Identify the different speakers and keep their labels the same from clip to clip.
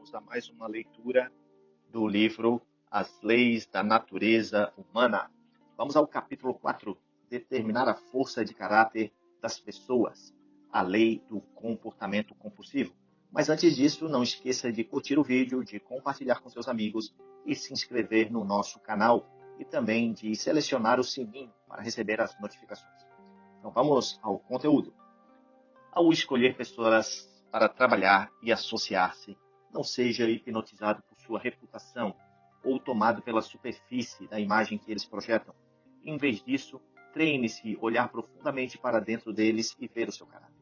Speaker 1: vamos a mais uma leitura do livro As Leis da Natureza Humana. Vamos ao capítulo 4, determinar a força de caráter das pessoas, a lei do comportamento compulsivo. Mas antes disso, não esqueça de curtir o vídeo, de compartilhar com seus amigos e se inscrever no nosso canal e também de selecionar o sininho para receber as notificações. Então vamos ao conteúdo. Ao escolher pessoas para trabalhar e associar-se, não seja hipnotizado por sua reputação ou tomado pela superfície da imagem que eles projetam. Em vez disso, treine-se olhar profundamente para dentro deles e ver o seu caráter.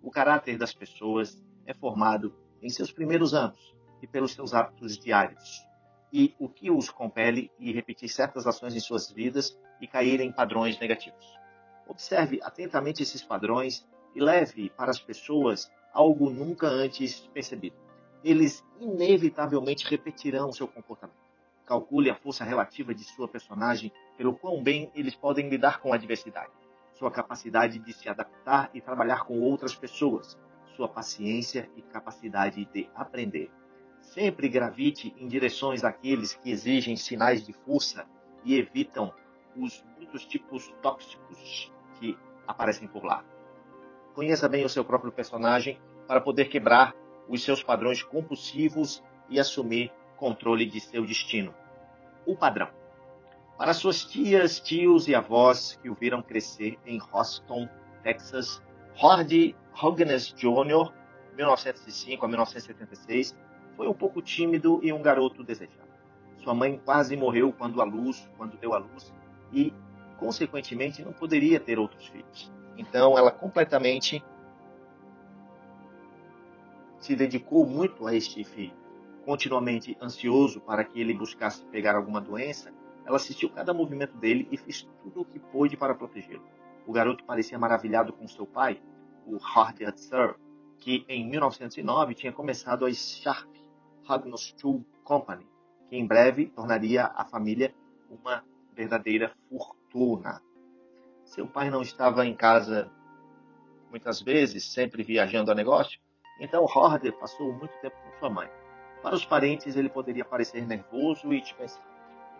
Speaker 1: O caráter das pessoas é formado em seus primeiros anos e pelos seus hábitos diários, e o que os compele a repetir certas ações em suas vidas e cair em padrões negativos. Observe atentamente esses padrões e leve para as pessoas algo nunca antes percebido. Eles inevitavelmente repetirão seu comportamento. Calcule a força relativa de sua personagem pelo quão bem eles podem lidar com a adversidade, sua capacidade de se adaptar e trabalhar com outras pessoas, sua paciência e capacidade de aprender. Sempre gravite em direções àqueles que exigem sinais de força e evitam os muitos tipos tóxicos que aparecem por lá. Conheça bem o seu próprio personagem para poder quebrar os seus padrões compulsivos e assumir controle de seu destino. O padrão. Para suas tias, tios e avós que o viram crescer em Houston, Texas, Horde Hognes Jr., 1905 a 1976, foi um pouco tímido e um garoto desejado. Sua mãe quase morreu quando deu à luz e, consequentemente, não poderia ter outros filhos. Então, ela completamente se dedicou muito a este filho. Continuamente ansioso para que ele buscasse pegar alguma doença, ela assistiu cada movimento dele e fez tudo o que pôde para protegê-lo. O garoto parecia maravilhado com seu pai, o Horde Sir, que em 1909 tinha começado a Sharp Hugnes Tool Company, que em breve tornaria a família uma verdadeira fortuna. Seu pai não estava em casa muitas vezes, sempre viajando a negócio, então Horde passou muito tempo com sua mãe. Para os parentes, ele poderia parecer nervoso e dispensado.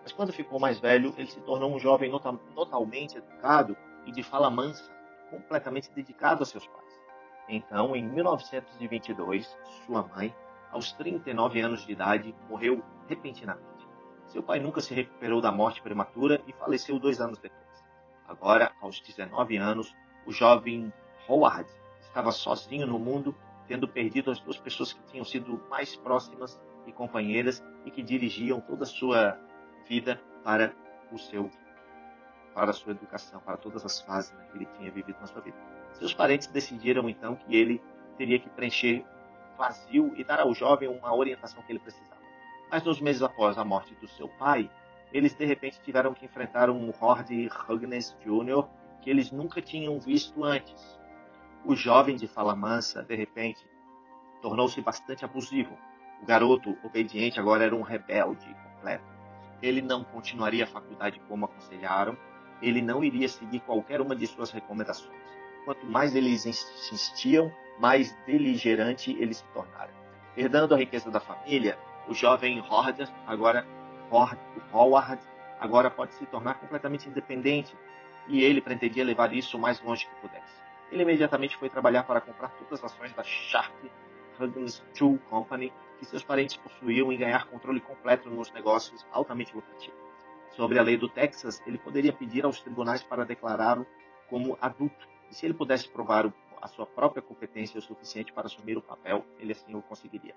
Speaker 1: Mas quando ficou mais velho, ele se tornou um jovem notalmente educado e de fala mansa, completamente dedicado a seus pais. Então, em 1922, sua mãe, aos 39 anos de idade, morreu repentinamente. Seu pai nunca se recuperou da morte prematura e faleceu 2 anos depois. Agora, aos 19 anos, o jovem Howard estava sozinho no mundo, tendo perdido as 2 pessoas que tinham sido mais próximas e companheiras e que dirigiam toda a sua vida para a sua educação, para todas as fases que ele tinha vivido na sua vida. Seus parentes decidiram então que ele teria que preencher vazio e dar ao jovem uma orientação que ele precisava. Mas nos meses após a morte do seu pai, eles de repente tiveram que enfrentar um Horde Hugnes Jr. que eles nunca tinham visto antes. O jovem de fala mansa, de repente, tornou-se bastante abusivo. O garoto obediente agora era um rebelde completo. Ele não continuaria a faculdade como aconselharam, ele não iria seguir qualquer uma de suas recomendações. Quanto mais eles insistiam, mais beligerante ele se tornara. Herdando a riqueza da família, o jovem Howard agora pode se tornar completamente independente e ele pretendia levar isso o mais longe que pudesse. Ele imediatamente foi trabalhar para comprar todas as ações da Sharp Hugnes Tool Company que seus parentes possuíam e ganhar controle completo nos negócios altamente lucrativos. Sobre a lei do Texas, ele poderia pedir aos tribunais para declará-lo como adulto, e se ele pudesse provar a sua própria competência o suficiente para assumir o papel, ele assim o conseguiria.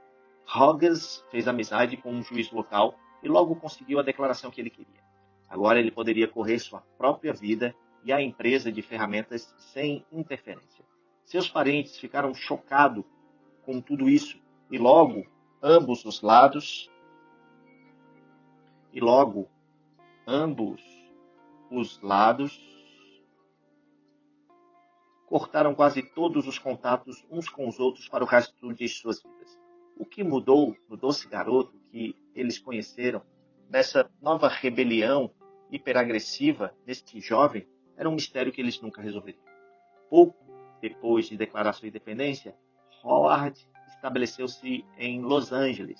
Speaker 1: Hogges fez amizade com um juiz local e logo conseguiu a declaração que ele queria. Agora ele poderia correr sua própria vida e a empresa de ferramentas sem interferência. Seus parentes ficaram chocados com tudo isso e logo ambos os lados cortaram quase todos os contatos uns com os outros para o resto de suas vidas. O que mudou no doce garoto que eles conheceram, nessa nova rebelião hiperagressiva deste jovem, era um mistério que eles nunca resolveriam. Pouco depois de declarar sua independência, Howard estabeleceu-se em Los Angeles,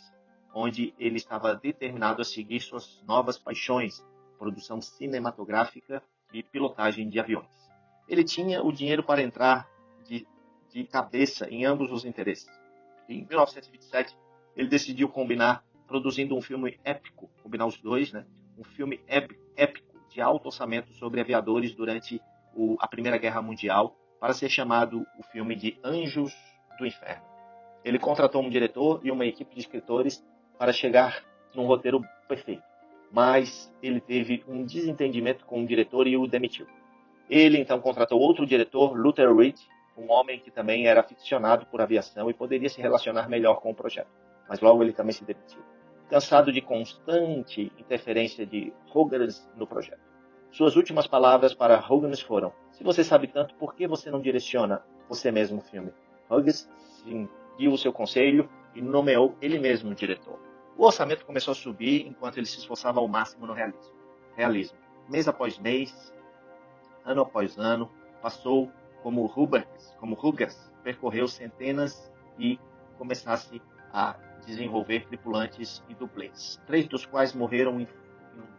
Speaker 1: onde ele estava determinado a seguir suas novas paixões, produção cinematográfica e pilotagem de aviões. Ele tinha o dinheiro para entrar de cabeça em ambos os interesses. Em 1927, ele decidiu combinar, produzindo um filme épico, combinar os dois, né? Um filme épico de alto orçamento sobre aviadores durante a Primeira Guerra Mundial, para ser chamado o filme de Anjos do Inferno. Ele contratou um diretor e uma equipe de escritores para chegar num roteiro perfeito, mas ele teve um desentendimento com o diretor e o demitiu. Ele então contratou outro diretor, Luther Reed, um homem que também era aficionado por aviação e poderia se relacionar melhor com o projeto, mas logo ele também se demitiu, cansado de constante interferência de Hughes no projeto. Suas últimas palavras para Hughes foram: se você sabe tanto, por que você não direciona você mesmo o filme? Hughes seguiu o seu conselho e nomeou ele mesmo o diretor. O orçamento começou a subir enquanto ele se esforçava ao máximo no realismo. Mês após mês, ano após ano, passou como Hughes percorreu centenas e começasse a desenvolver tripulantes e dublês, 3 dos quais morreram em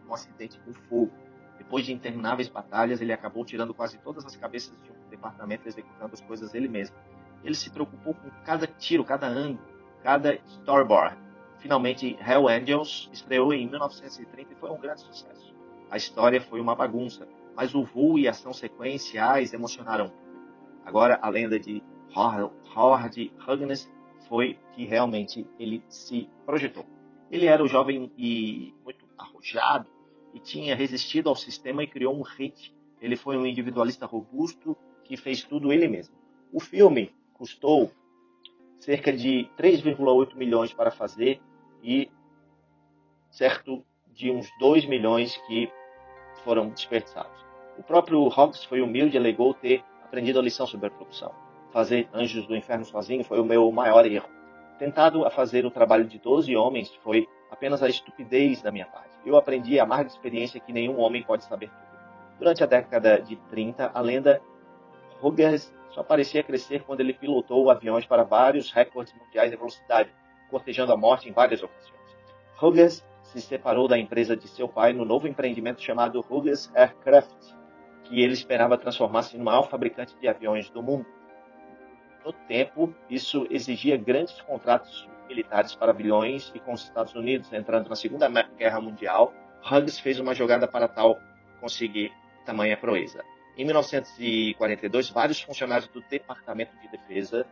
Speaker 1: um acidente com fogo. Depois de intermináveis batalhas, ele acabou tirando quase todas as cabeças de um departamento, executando as coisas ele mesmo. Ele se preocupou com cada tiro, cada ângulo, cada storyboard. Finalmente, Hell Angels estreou em 1930 e foi um grande sucesso. A história foi uma bagunça, mas o voo e ação sequenciais emocionaram. Agora, a lenda de Howard Hughes foi que realmente ele se projetou. Ele era um jovem e muito arrojado e tinha resistido ao sistema e criou um hit. Ele foi um individualista robusto que fez tudo ele mesmo. O filme custou cerca de 3,8 milhões para fazer e certo de uns 2 milhões que foram desperdiçados. O próprio Hughes foi humilde e alegou ter aprendido a lição sobre a produção. Fazer Anjos do Inferno sozinho foi o meu maior erro. Tentado a fazer o trabalho de 12 homens foi apenas a estupidez da minha parte. Eu aprendi a amarga experiência que nenhum homem pode saber tudo. Durante a década de 30, a lenda Hughes só parecia crescer quando ele pilotou aviões para vários recordes mundiais de velocidade, cortejando a morte em várias ocasiões. Hughes se separou da empresa de seu pai no novo empreendimento chamado Hughes Aircraft, que ele esperava transformar-se no maior fabricante de aviões do mundo. No tempo, isso exigia grandes contratos militares para aviões e com os Estados Unidos entrando na Segunda Guerra Mundial, Hughes fez uma jogada para tal conseguir tamanha proeza. Em 1942, vários funcionários do Departamento de Defesa,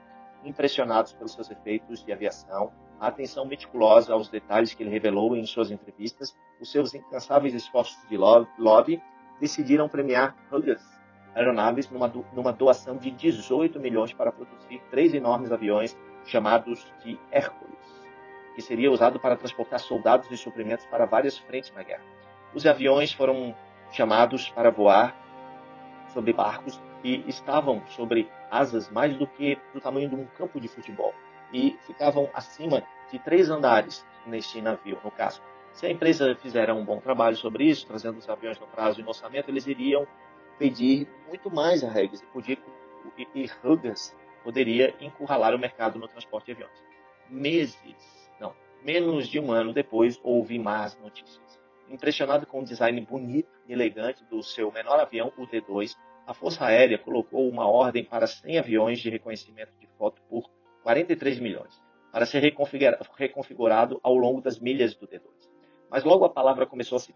Speaker 1: impressionados pelos seus efeitos de aviação, a atenção meticulosa aos detalhes que ele revelou em suas entrevistas, os seus incansáveis esforços de lobby, decidiram premiar Hughes Aeronaves numa doação de 18 milhões para produzir 3 enormes aviões chamados de Hércules, que seria usado para transportar soldados e suprimentos para várias frentes na guerra. Os aviões foram chamados para voar sobre barcos e estavam sobre asas mais do que do tamanho de um campo de futebol e ficavam acima de 3 andares neste navio, no casco. Se a empresa fizer um bom trabalho sobre isso, trazendo os aviões no prazo e no orçamento, eles iriam pedir muito mais a Hughes e Hughes poderia encurralar o mercado no transporte de aviões. Menos de um ano depois, houve más notícias. Impressionado com o design bonito e elegante do seu menor avião, o D-2, a Força Aérea colocou uma ordem para 100 aviões de reconhecimento de foto por 43 milhões, para ser reconfigurado ao longo das milhas do D-2. Mas logo a palavra começou a se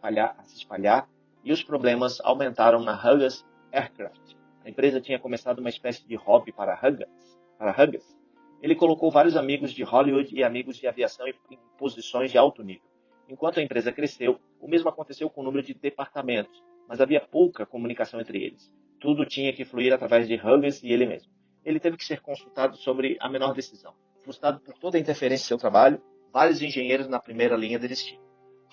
Speaker 1: espalhar e os problemas aumentaram na Hughes Aircraft. A empresa tinha começado uma espécie de hobby para Hughes. Ele colocou vários amigos de Hollywood e amigos de aviação em posições de alto nível. Enquanto a empresa cresceu, o mesmo aconteceu com o número de departamentos, mas havia pouca comunicação entre eles. Tudo tinha que fluir através de Hughes e ele mesmo. Ele teve que ser consultado sobre a menor decisão. Frustrado por toda a interferência em seu trabalho, vários engenheiros na primeira linha desistiram.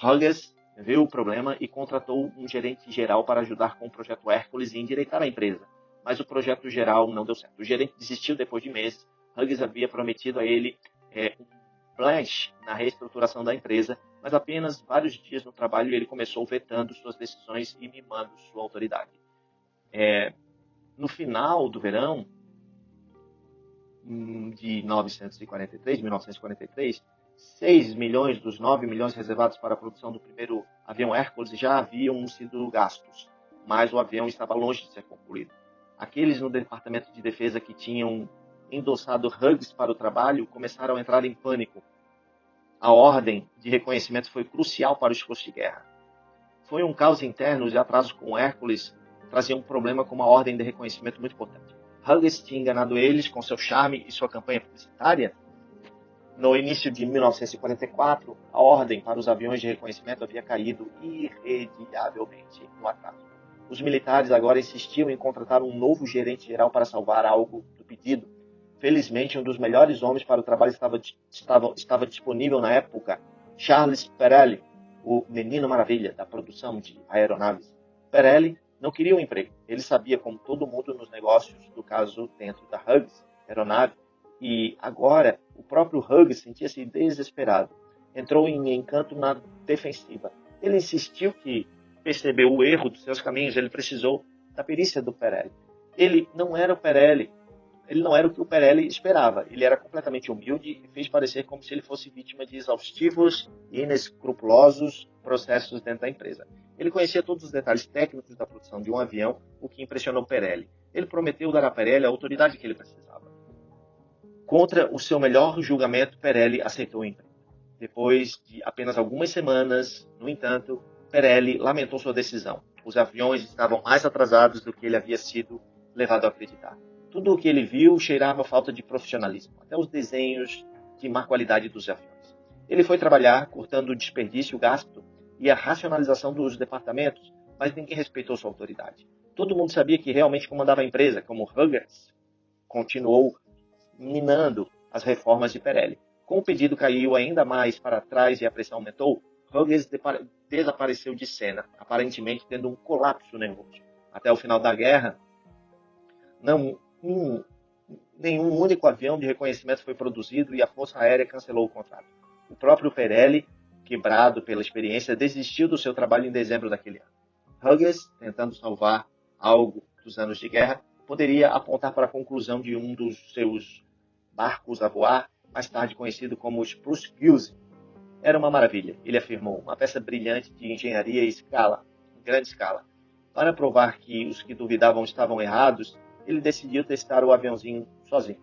Speaker 1: Hughes viu o problema e contratou um gerente geral para ajudar com o projeto Hércules e endireitar a empresa. Mas o projeto geral não deu certo. O gerente desistiu depois de meses. Hughes havia prometido a ele um blanche na reestruturação da empresa, mas apenas vários dias no trabalho ele começou vetando suas decisões e mimando sua autoridade. No final do verão, de 1943, 6 milhões dos 9 milhões reservados para a produção do primeiro avião Hércules já haviam sido gastos, mas o avião estava longe de ser concluído. Aqueles no Departamento de Defesa que tinham endossado Hughes para o trabalho começaram a entrar em pânico. A ordem de reconhecimento foi crucial para o esforço de guerra. Foi um caos interno de atrasos com Hércules, trazia um problema com uma ordem de reconhecimento muito importante. Hughes tinha enganado eles com seu charme e sua campanha publicitária. No início de 1944, a ordem para os aviões de reconhecimento havia caído irremediavelmente no atraso. Os militares agora insistiam em contratar um novo gerente-geral para salvar algo do pedido. Felizmente, um dos melhores homens para o trabalho estava disponível na época, Charles Perelli, o menino maravilha da produção de aeronaves. Perelli não queria um emprego. Ele sabia, como todo mundo nos negócios, do caso dentro da Hughes aeronave, e agora o próprio Hughes sentia-se desesperado. Entrou em encanto na defensiva. Ele insistiu que percebeu o erro dos seus caminhos. Ele precisou da perícia do Perelli. Ele não era o Perelli. Ele não era o que o Perelli esperava. Ele era completamente humilde e fez parecer como se ele fosse vítima de exaustivos e inescrupulosos processos dentro da empresa. Ele conhecia todos os detalhes técnicos da produção de um avião, o que impressionou Perelli. Ele prometeu dar a Perelli a autoridade que ele precisava. Contra o seu melhor julgamento, Perelli aceitou o emprego. Depois de apenas algumas semanas, no entanto, Perelli lamentou sua decisão. Os aviões estavam mais atrasados do que ele havia sido levado a acreditar. Tudo o que ele viu cheirava falta de profissionalismo, até os desenhos de má qualidade dos aviões. Ele foi trabalhar cortando o desperdício, o gasto e a racionalização dos departamentos, mas ninguém respeitou sua autoridade. Todo mundo sabia que realmente comandava a empresa, como Hughes continuou minando as reformas de Perelli. Com o pedido caiu ainda mais para trás e a pressão aumentou, Hughes desapareceu de cena, aparentemente tendo um colapso nervoso. Até o final da guerra, nenhum único avião de reconhecimento foi produzido e a Força Aérea cancelou o contrato. O próprio Perelli, quebrado pela experiência, desistiu do seu trabalho em dezembro daquele ano. Hughes, tentando salvar algo dos anos de guerra, poderia apontar para a conclusão de um dos seus barcos a voar, mais tarde conhecido como Spruce Goose. Era uma maravilha, ele afirmou, uma peça brilhante de engenharia em grande escala. Para provar que os que duvidavam estavam errados, ele decidiu testar o aviãozinho sozinho.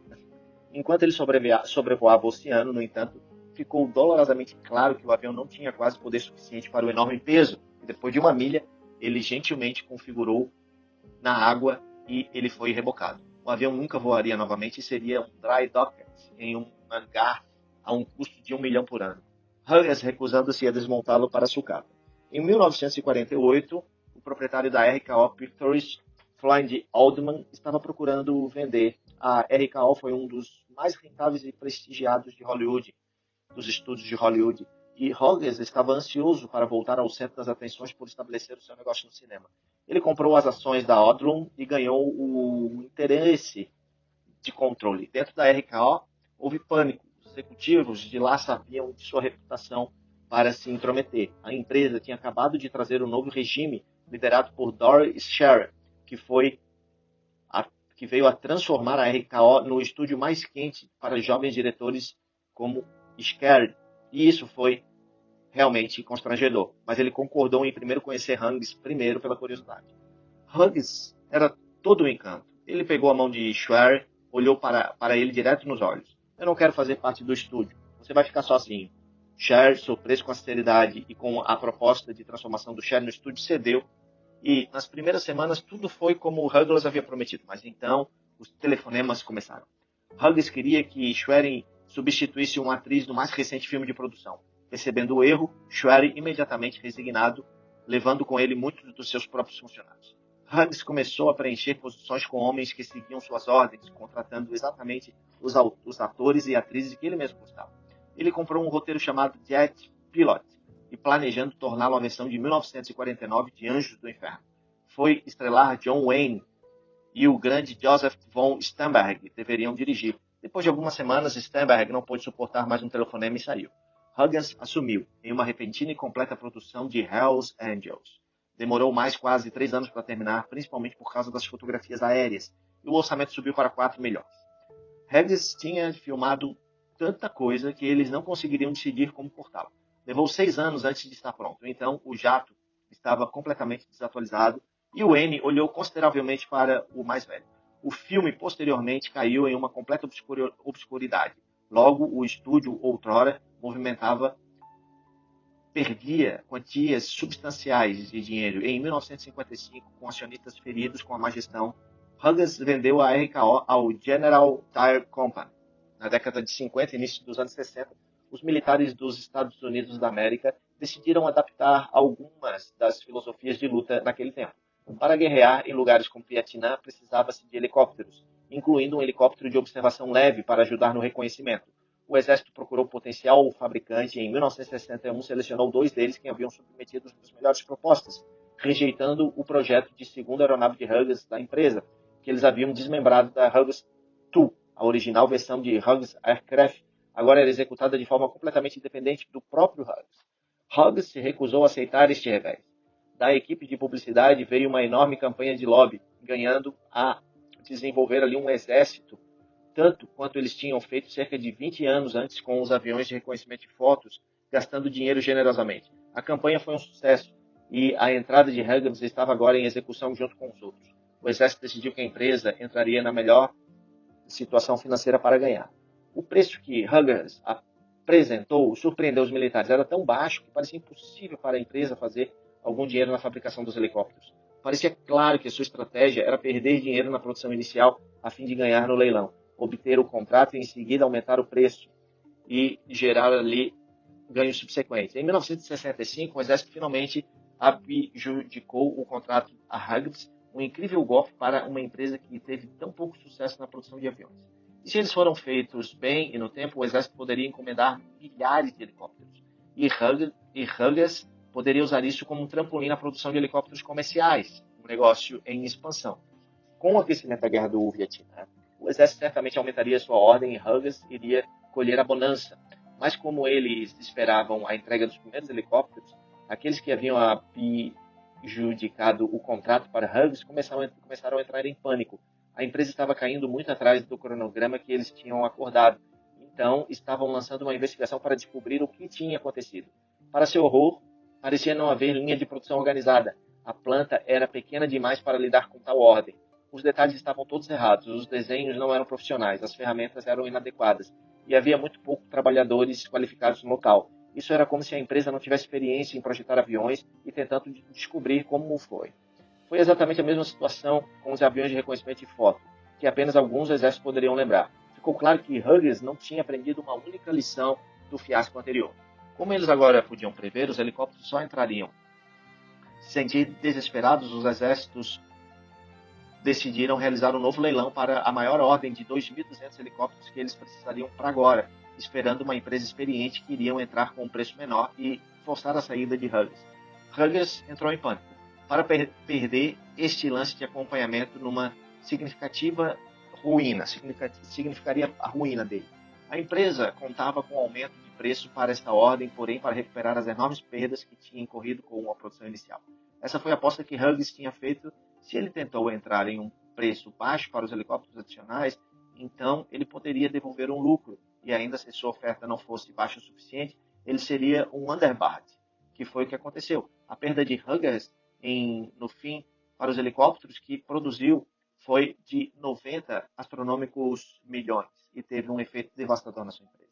Speaker 1: Enquanto ele sobrevoava o oceano, no entanto, ficou dolorosamente claro que o avião não tinha quase poder suficiente para o enorme peso. E depois de uma milha, ele gentilmente configurou na água e ele foi rebocado. O avião nunca voaria novamente e seria um dry docket em um hangar a um custo de $1 milhão por ano. Hughes recusando-se a desmontá-lo para a sucata. Em 1948, o proprietário da RKO Pictures, Floyd Oldham, estava procurando vender. A RKO foi um dos mais rentáveis e prestigiados de Hollywood, dos estúdios de Hollywood, e Hughes estava ansioso para voltar ao centro das atenções por estabelecer o seu negócio no cinema. Ele comprou as ações da Odlum e ganhou o interesse de controle. Dentro da RKO, houve pânico. Os executivos de lá sabiam de sua reputação para se intrometer. A empresa tinha acabado de trazer um novo regime liderado por Dory Scherer, que veio a transformar a RKO no estúdio mais quente para jovens diretores como Scherer. E isso foi realmente constrangedor. Mas ele concordou em primeiro conhecer Hughes, primeiro pela curiosidade. Hughes era todo um encanto. Ele pegou a mão de Scherer, olhou para ele direto nos olhos. Eu não quero fazer parte do estúdio. Você vai ficar sozinho. Scherer, surpreso com a sinceridade e com a proposta de transformação do Scherer no estúdio, cedeu. E nas primeiras semanas tudo foi como o Hughes havia prometido. Mas então os telefonemas começaram. Hughes queria que Scherer substituísse uma atriz no mais recente filme de produção. Percebendo o erro, Scherer imediatamente resignado, levando com ele muitos dos seus próprios funcionários. Hughes começou a preencher posições com homens que seguiam suas ordens, contratando exatamente os atores e atrizes que ele mesmo gostava. Ele comprou um roteiro chamado Jet Pilot e planejando torná-lo a versão de 1949 de Anjos do Inferno. Foi estrelar John Wayne e o grande Joseph von Sternberg deveriam dirigir. Depois de algumas semanas, Sternberg não pôde suportar mais um telefonema e saiu. Hughes assumiu em uma repentina e completa produção de Hell's Angels. Demorou mais quase 3 anos para terminar, principalmente por causa das fotografias aéreas, e o orçamento subiu para 4 milhões. Hughes tinha filmado tanta coisa que eles não conseguiriam decidir como cortá-lo. Levou 6 anos antes de estar pronto. Então, o jato estava completamente desatualizado e o N olhou consideravelmente para o mais velho. O filme, posteriormente, caiu em uma completa obscuridade. Logo, o estúdio, outrora, perdia quantias substanciais de dinheiro. Em 1955, com acionistas feridos com a má gestão, Hughes vendeu a RKO ao General Tire Company. Na década de 50 e início dos anos 60, os militares dos Estados Unidos da América decidiram adaptar algumas das filosofias de luta naquele tempo. Para guerrear em lugares como Vietnã, precisava-se de helicópteros, incluindo um helicóptero de observação leve para ajudar no reconhecimento. O Exército procurou potencial fabricante e em 1961 selecionou 2 deles que haviam submetido as melhores propostas, rejeitando o projeto de segunda aeronave de Hughes da empresa, que eles haviam desmembrado da Hughes II. A original versão de Hughes Aircraft agora era executada de forma completamente independente do próprio Hughes. Hughes se recusou a aceitar este revés. Da equipe de publicidade veio uma enorme campanha de lobby, ganhando a desenvolver ali um exército, tanto quanto eles tinham feito cerca de 20 anos antes com os aviões de reconhecimento de fotos, gastando dinheiro generosamente. A campanha foi um sucesso e a entrada de Hughes estava agora em execução junto com os outros. O exército decidiu que a empresa entraria na melhor situação financeira para ganhar. O preço que Hughes apresentou surpreendeu os militares. Era tão baixo que parecia impossível para a empresa fazer algum dinheiro na fabricação dos helicópteros. Parecia claro que a sua estratégia era perder dinheiro na produção inicial a fim de ganhar no leilão, obter o contrato e em seguida aumentar o preço e gerar ali ganhos subsequentes. Em 1965, o Exército finalmente abjudicou o contrato a Hughes, um incrível golpe para uma empresa que teve tão pouco sucesso na produção de aviões. E se eles foram feitos bem e no tempo, o Exército poderia encomendar milhares de helicópteros. E Hughes poderia usar isso como um trampolim na produção de helicópteros comerciais, um negócio em expansão. Com o aquecimento da guerra do Vietnã, o exército certamente aumentaria sua ordem e Hughes iria colher a bonança. Mas como eles esperavam a entrega dos primeiros helicópteros, aqueles que haviam abjudicado o contrato para Hughes começaram a entrar em pânico. A empresa estava caindo muito atrás do cronograma que eles tinham acordado. Então, estavam lançando uma investigação para descobrir o que tinha acontecido. Para seu horror, parecia não haver linha de produção organizada. A planta era pequena demais para lidar com tal ordem. Os detalhes estavam todos errados, os desenhos não eram profissionais, as ferramentas eram inadequadas e havia muito pouco trabalhadores qualificados no local. Isso era como se a empresa não tivesse experiência em projetar aviões e tentando descobrir como foi. Foi exatamente a mesma situação com os aviões de reconhecimento de foto, que apenas alguns exércitos poderiam lembrar. Ficou claro que Hughes não tinha aprendido uma única lição do fiasco anterior. Como eles agora podiam prever, os helicópteros só entrariam. Se sentir desesperados, os exércitos decidiram realizar um novo leilão para a maior ordem de 2.200 helicópteros que eles precisariam para agora, esperando uma empresa experiente que iriam entrar com um preço menor e forçar a saída de Hughes. Hughes entrou em pânico. Para perder este lance de acompanhamento numa significativa ruína, significaria a ruína dele. A empresa contava com um aumento de preço para esta ordem, porém para recuperar as enormes perdas que tinha incorrido com a produção inicial. Essa foi a aposta que Hughes tinha feito. Se ele tentou entrar em um preço baixo para os helicópteros adicionais, então ele poderia devolver um lucro, e ainda se sua oferta não fosse baixa o suficiente, ele seria um underbid, que foi o que aconteceu. A perda de Hughes, no fim, para os helicópteros que produziu foi de 90 astronômicos milhões e teve um efeito devastador na sua empresa.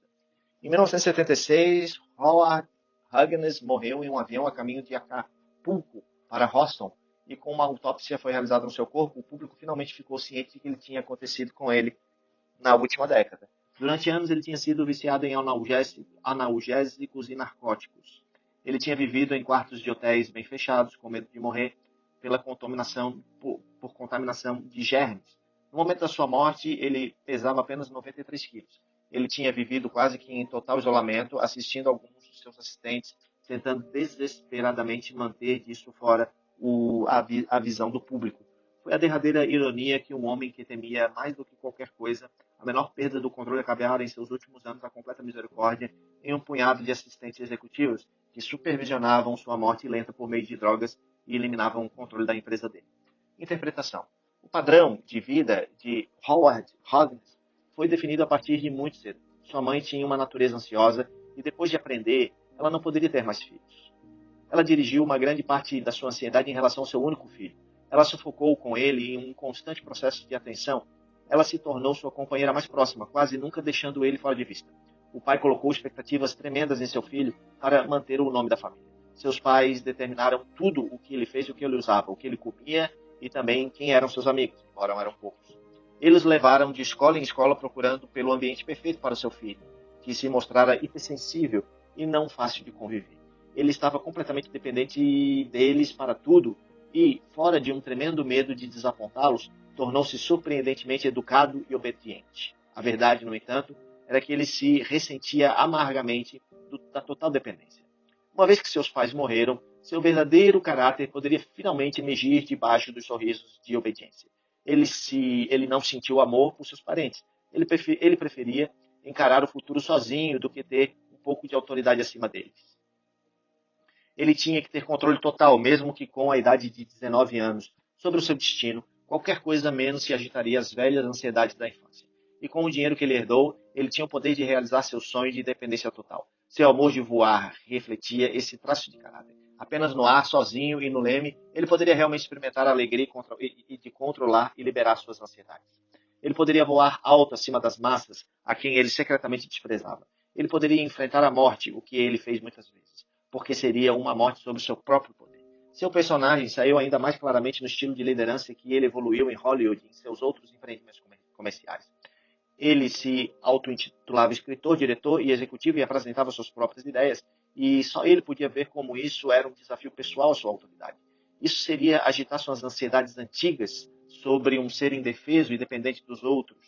Speaker 1: Em 1976, Howard Hughes morreu em um avião a caminho de Acapulco para Houston, e com uma autópsia foi realizada no seu corpo, o público finalmente ficou ciente de que ele tinha acontecido com ele na última década. Durante anos ele tinha sido viciado em analgésicos e narcóticos. Ele tinha vivido em quartos de hotéis bem fechados, com medo de morrer pela contaminação, por contaminação de germes. No momento da sua morte, ele pesava apenas 93 quilos. Ele tinha vivido quase que em total isolamento, assistindo alguns dos seus assistentes, tentando desesperadamente manter disso fora a visão do público. Foi a derradeira ironia que um homem que temia mais do que qualquer coisa a menor perda do controle acabara em seus últimos anos a completa misericórdia em um punhado de assistentes executivos que supervisionavam sua morte lenta por meio de drogas e eliminavam o controle da empresa dele. Interpretação. O padrão de vida de Howard Hughes foi definido a partir de muito cedo. Sua mãe tinha uma natureza ansiosa e depois de aprender, ela não poderia ter mais filhos. Ela dirigiu uma grande parte da sua ansiedade em relação ao seu único filho. Ela sufocou com ele em um constante processo de atenção. Ela se tornou sua companheira mais próxima, quase nunca deixando ele fora de vista. O pai colocou expectativas tremendas em seu filho para manter o nome da família. Seus pais determinaram tudo o que ele fez e o que ele usava, o que ele comia e também quem eram seus amigos, embora eram poucos. Eles levaram de escola em escola procurando pelo ambiente perfeito para o seu filho, que se mostrara hipersensível e não fácil de conviver. Ele estava completamente dependente deles para tudo e, fora de um tremendo medo de desapontá-los, tornou-se surpreendentemente educado e obediente. A verdade, no entanto, era que ele se ressentia amargamente da total dependência. Uma vez que seus pais morreram, seu verdadeiro caráter poderia finalmente emergir debaixo dos sorrisos de obediência. Ele não sentiu amor por seus parentes. Ele preferia encarar o futuro sozinho do que ter um pouco de autoridade acima deles. Ele tinha que ter controle total, mesmo que com a idade de 19 anos, sobre o seu destino. Qualquer coisa menos se agitaria as velhas ansiedades da infância. E com o dinheiro que ele herdou, ele tinha o poder de realizar seus sonhos de independência total. Seu amor de voar refletia esse traço de caráter. Apenas no ar, sozinho e no leme, ele poderia realmente experimentar a alegria de controlar e liberar suas ansiedades. Ele poderia voar alto acima das massas, a quem ele secretamente desprezava. Ele poderia enfrentar a morte, o que ele fez muitas vezes, porque seria uma morte sobre seu próprio poder. Seu personagem saiu ainda mais claramente no estilo de liderança que ele evoluiu em Hollywood e em seus outros empreendimentos comerciais. Ele se auto-intitulava escritor, diretor e executivo e apresentava suas próprias ideias, e só ele podia ver como isso era um desafio pessoal à sua autoridade. Isso seria agitar suas ansiedades antigas sobre um ser indefeso e dependente dos outros.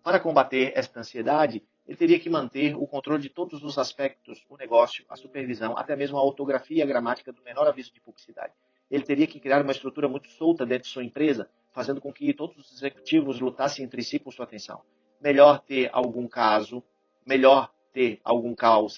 Speaker 1: Para combater esta ansiedade, ele teria que manter o controle de todos os aspectos, o negócio, a supervisão, até mesmo a ortografia e a gramática do menor aviso de publicidade. Ele teria que criar uma estrutura muito solta dentro de sua empresa, fazendo com que todos os executivos lutassem entre si por sua atenção. Melhor ter algum caos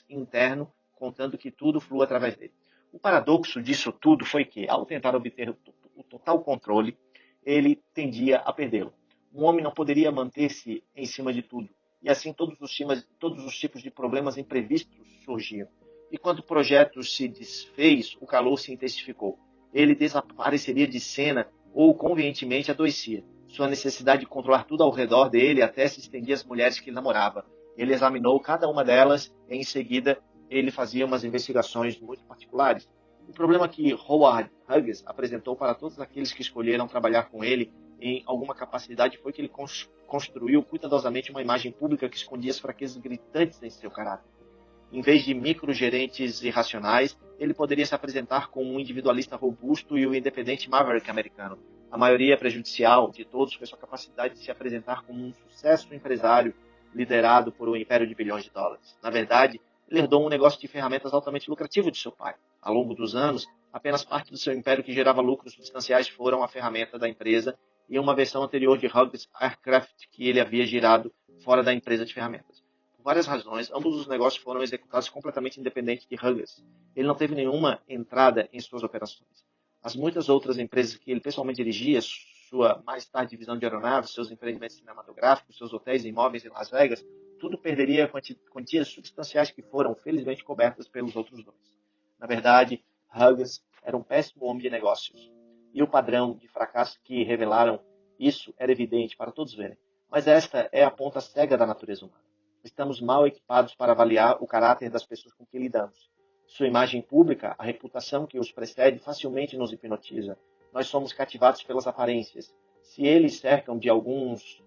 Speaker 1: interno, contando que tudo flua através dele. O paradoxo disso tudo foi que, ao tentar obter o total controle, ele tendia a perdê-lo. Um homem não poderia manter-se em cima de tudo, e assim todos os tipos de problemas imprevistos surgiam. E quando o projeto se desfez, o calor se intensificou. Ele desapareceria de cena ou convenientemente adoecia. Sua necessidade de controlar tudo ao redor dele até se estendia às mulheres que ele namorava. Ele examinou cada uma delas e, em seguida, ele fazia umas investigações muito particulares. O problema que Howard Hughes apresentou para todos aqueles que escolheram trabalhar com ele em alguma capacidade foi que ele construiu cuidadosamente uma imagem pública que escondia as fraquezas gritantes em seu caráter. Em vez de microgerentes irracionais, ele poderia se apresentar como um individualista robusto e o independente maverick americano. A maioria prejudicial de todos foi sua capacidade de se apresentar como um sucesso empresário liderado por um império de bilhões de dólares. Na verdade, ele herdou um negócio de ferramentas altamente lucrativo de seu pai. Ao longo dos anos, apenas parte do seu império que gerava lucros substanciais foram a ferramenta da empresa e uma versão anterior de Hughes Aircraft que ele havia girado fora da empresa de ferramentas. Por várias razões, ambos os negócios foram executados completamente independente de Hughes. Ele não teve nenhuma entrada em suas operações. As muitas outras empresas que ele pessoalmente dirigia, sua mais tarde divisão de aeronaves, seus empreendimentos cinematográficos, seus hotéis e imóveis em Las Vegas, tudo perderia quantias substanciais que foram, felizmente, cobertas pelos outros dois. Na verdade, Hughes era um péssimo homem de negócios. E o padrão de fracasso que revelaram isso era evidente para todos verem. Mas esta é a ponta cega da natureza humana. Estamos mal equipados para avaliar o caráter das pessoas com que lidamos. Sua imagem pública, a reputação que os precede, facilmente nos hipnotiza. Nós somos cativados pelas aparências. Se eles cercam de alguns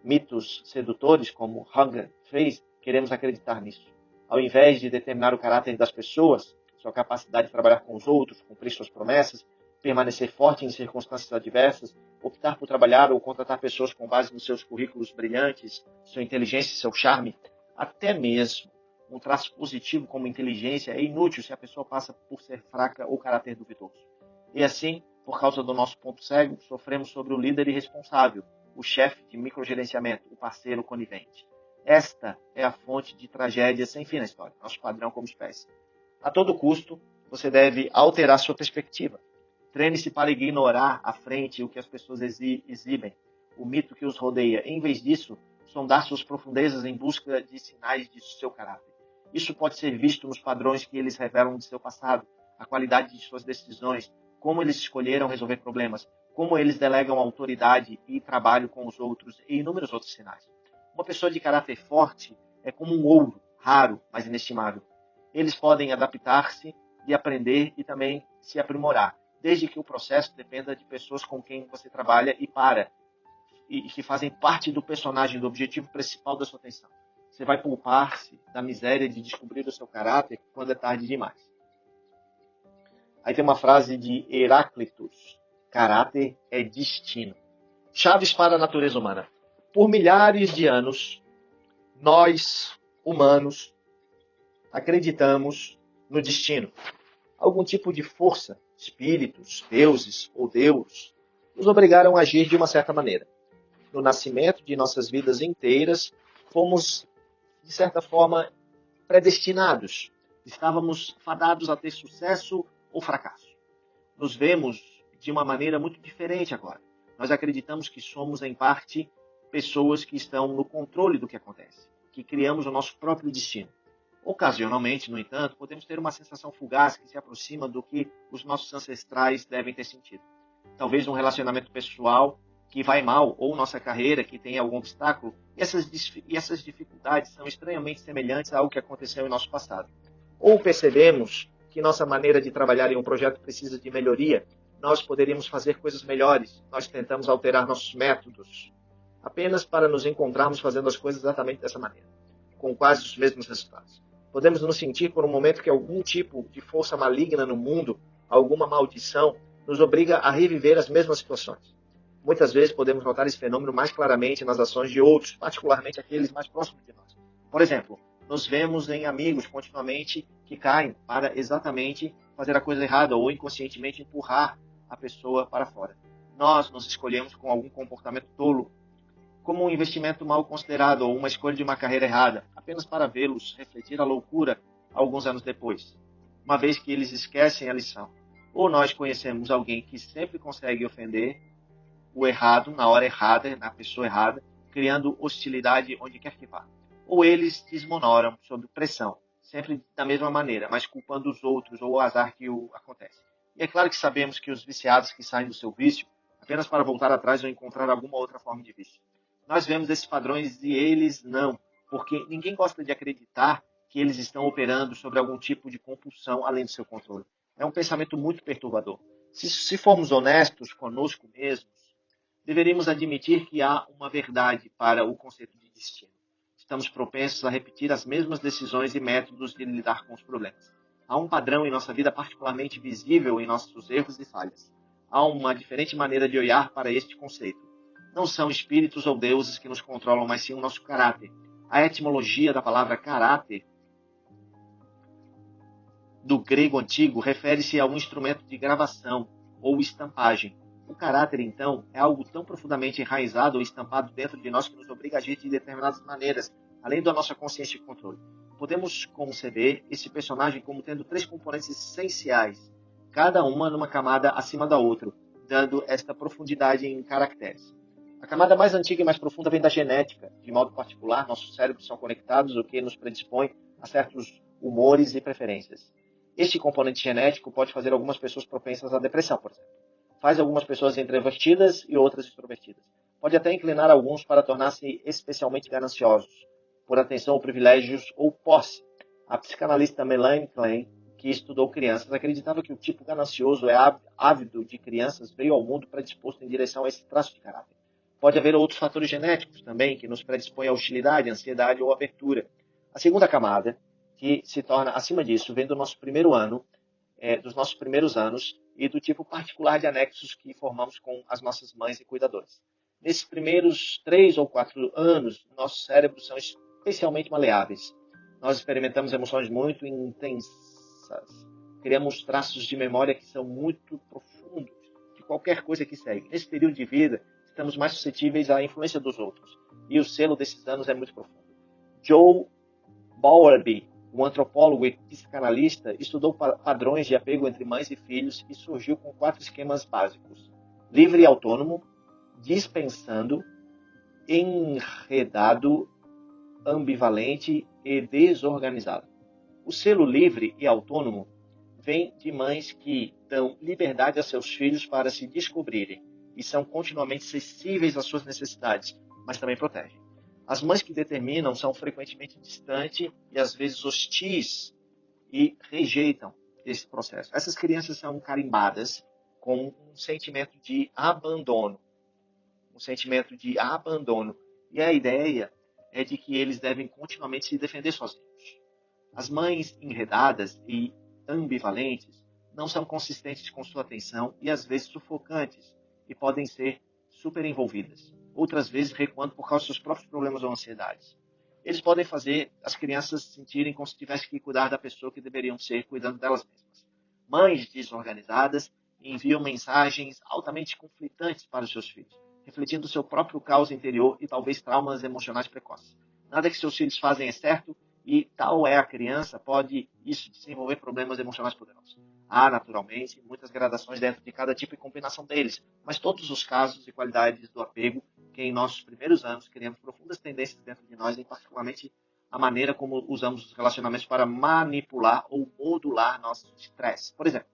Speaker 1: mitos sedutores, como Hughes fez, queremos acreditar nisso. Ao invés de determinar o caráter das pessoas, sua capacidade de trabalhar com os outros, cumprir suas promessas, permanecer forte em circunstâncias adversas, optar por trabalhar ou contratar pessoas com base nos seus currículos brilhantes, sua inteligência e seu charme, até mesmo um traço positivo como inteligência é inútil se a pessoa passa por ser fraca ou caráter duvidoso. E assim, por causa do nosso ponto cego, sofremos sobre o líder irresponsável, o chefe de microgerenciamento, o parceiro conivente. Esta é a fonte de tragédias sem fim na história, nosso padrão como espécie. A todo custo, você deve alterar sua perspectiva. Treine-se para ignorar à frente o que as pessoas exibem. o mito que os rodeia. Em vez disso, sondar suas profundezas em busca de sinais de seu caráter. Isso pode ser visto nos padrões que eles revelam de seu passado, a qualidade de suas decisões, como eles escolheram resolver problemas, como eles delegam autoridade e trabalho com os outros e inúmeros outros sinais. Uma pessoa de caráter forte é como um ouro, raro, mas inestimável. Eles podem adaptar-se e aprender e também se aprimorar, desde que o processo dependa de pessoas com quem você trabalha e que fazem parte do personagem, do objetivo principal da sua atenção. Você vai poupar-se da miséria de descobrir o seu caráter quando é tarde demais. Aí tem uma frase de Heráclitos: caráter é destino. Chaves para a natureza humana. Por milhares de anos, nós, humanos, acreditamos no destino. Algum tipo de força, espíritos, deuses ou Deus, nos obrigaram a agir de uma certa maneira. No nascimento de nossas vidas inteiras, fomos, de certa forma, predestinados. Estávamos fadados a ter sucesso ou fracasso. Nos vemos de uma maneira muito diferente agora. Nós acreditamos que somos, em parte, pessoas que estão no controle do que acontece, que criamos o nosso próprio destino. Ocasionalmente, no entanto, podemos ter uma sensação fugaz que se aproxima do que os nossos ancestrais devem ter sentido. Talvez um relacionamento pessoal que vai mal, ou nossa carreira que tem algum obstáculo, e essas dificuldades são estranhamente semelhantes ao que aconteceu em nosso passado. Ou percebemos que nossa maneira de trabalhar em um projeto precisa de melhoria, nós poderíamos fazer coisas melhores, nós tentamos alterar nossos métodos, apenas para nos encontrarmos fazendo as coisas exatamente dessa maneira, com quase os mesmos resultados. Podemos nos sentir por um momento que algum tipo de força maligna no mundo, alguma maldição, nos obriga a reviver as mesmas situações. Muitas vezes podemos notar esse fenômeno mais claramente nas ações de outros, particularmente aqueles mais próximos de nós. Por exemplo, nos vemos em amigos continuamente que caem para exatamente fazer a coisa errada ou inconscientemente empurrar a pessoa para fora. Nós nos escolhemos com algum comportamento tolo, como um investimento mal considerado ou uma escolha de uma carreira errada, apenas para vê-los refletir a loucura alguns anos depois, uma vez que eles esquecem a lição. Ou nós conhecemos alguém que sempre consegue ofender o errado na hora errada, na pessoa errada, criando hostilidade onde quer que vá. Ou eles desmonoram sob pressão, sempre da mesma maneira, mas culpando os outros ou o azar que acontece. E é claro que sabemos que os viciados que saem do seu vício apenas para voltar atrás ou encontrar alguma outra forma de vício. Nós vemos esses padrões e eles não, porque ninguém gosta de acreditar que eles estão operando sobre algum tipo de compulsão além do seu controle. É um pensamento muito perturbador. Se formos honestos conosco mesmos, deveríamos admitir que há uma verdade para o conceito de destino. Estamos propensos a repetir as mesmas decisões e métodos de lidar com os problemas. Há um padrão em nossa vida particularmente visível em nossos erros e falhas. Há uma diferente maneira de olhar para este conceito. Não são espíritos ou deuses que nos controlam, mas sim o nosso caráter. A etimologia da palavra caráter, do grego antigo, refere-se a um instrumento de gravação ou estampagem. O caráter, então, é algo tão profundamente enraizado ou estampado dentro de nós que nos obriga a agir de determinadas maneiras, além da nossa consciência e controle. Podemos conceber esse personagem como tendo 3 componentes essenciais, cada uma numa camada acima da outra, dando esta profundidade em caracteres. A camada mais antiga e mais profunda vem da genética. De modo particular, nossos cérebros são conectados, o que nos predispõe a certos humores e preferências. Este componente genético pode fazer algumas pessoas propensas à depressão, por exemplo. Faz algumas pessoas introvertidas e outras extrovertidas. Pode até inclinar alguns para tornar-se especialmente gananciosos, por atenção ou privilégios ou posse. A psicanalista Melanie Klein, que estudou crianças, acreditava que o tipo ganancioso é ávido de crianças veio ao mundo predisposto em direção a esse traço de caráter. Pode haver outros fatores genéticos também que nos predispõem à hostilidade, ansiedade ou abertura. A segunda camada, que se torna acima disso, vem do nosso primeiro ano, dos nossos primeiros anos e do tipo particular de anexos que formamos com as nossas mães e cuidadoras. Nesses primeiros 3 ou 4 anos, nossos cérebros são especialmente maleáveis. Nós experimentamos emoções muito intensas. Criamos traços de memória que são muito profundos de qualquer coisa que segue. Nesse período de vida, estamos mais suscetíveis à influência dos outros. E o selo desses anos é muito profundo. Joe Bowlby, um antropólogo e psicanalista, estudou padrões de apego entre mães e filhos e surgiu com 4 esquemas básicos: livre e autônomo, dispensando, enredado, ambivalente e desorganizado. O selo livre e autônomo vem de mães que dão liberdade a seus filhos para se descobrirem e são continuamente sensíveis às suas necessidades, mas também protegem. As mães que determinam são frequentemente distantes e às vezes hostis e rejeitam esse processo. Essas crianças são carimbadas com um sentimento de abandono. Um sentimento de abandono. E a ideia é de que eles devem continuamente se defender sozinhos. As mães enredadas e ambivalentes não são consistentes com sua atenção e às vezes sufocantes e podem ser superenvolvidas. Outras vezes recuando por causa dos seus próprios problemas ou ansiedades. Eles podem fazer as crianças se sentirem como se tivessem que cuidar da pessoa que deveriam ser cuidando delas mesmas. Mães desorganizadas enviam mensagens altamente conflitantes para os seus filhos, refletindo o seu próprio caos interior e talvez traumas emocionais precoces. Nada que seus filhos fazem é certo e tal é a criança, pode isso desenvolver problemas emocionais poderosos. Há, naturalmente, muitas gradações dentro de cada tipo e combinação deles, mas todos os casos e qualidades do apego que em nossos primeiros anos criamos profundas tendências dentro de nós, em particularmente a maneira como usamos os relacionamentos para manipular ou modular nosso estresse. Por exemplo,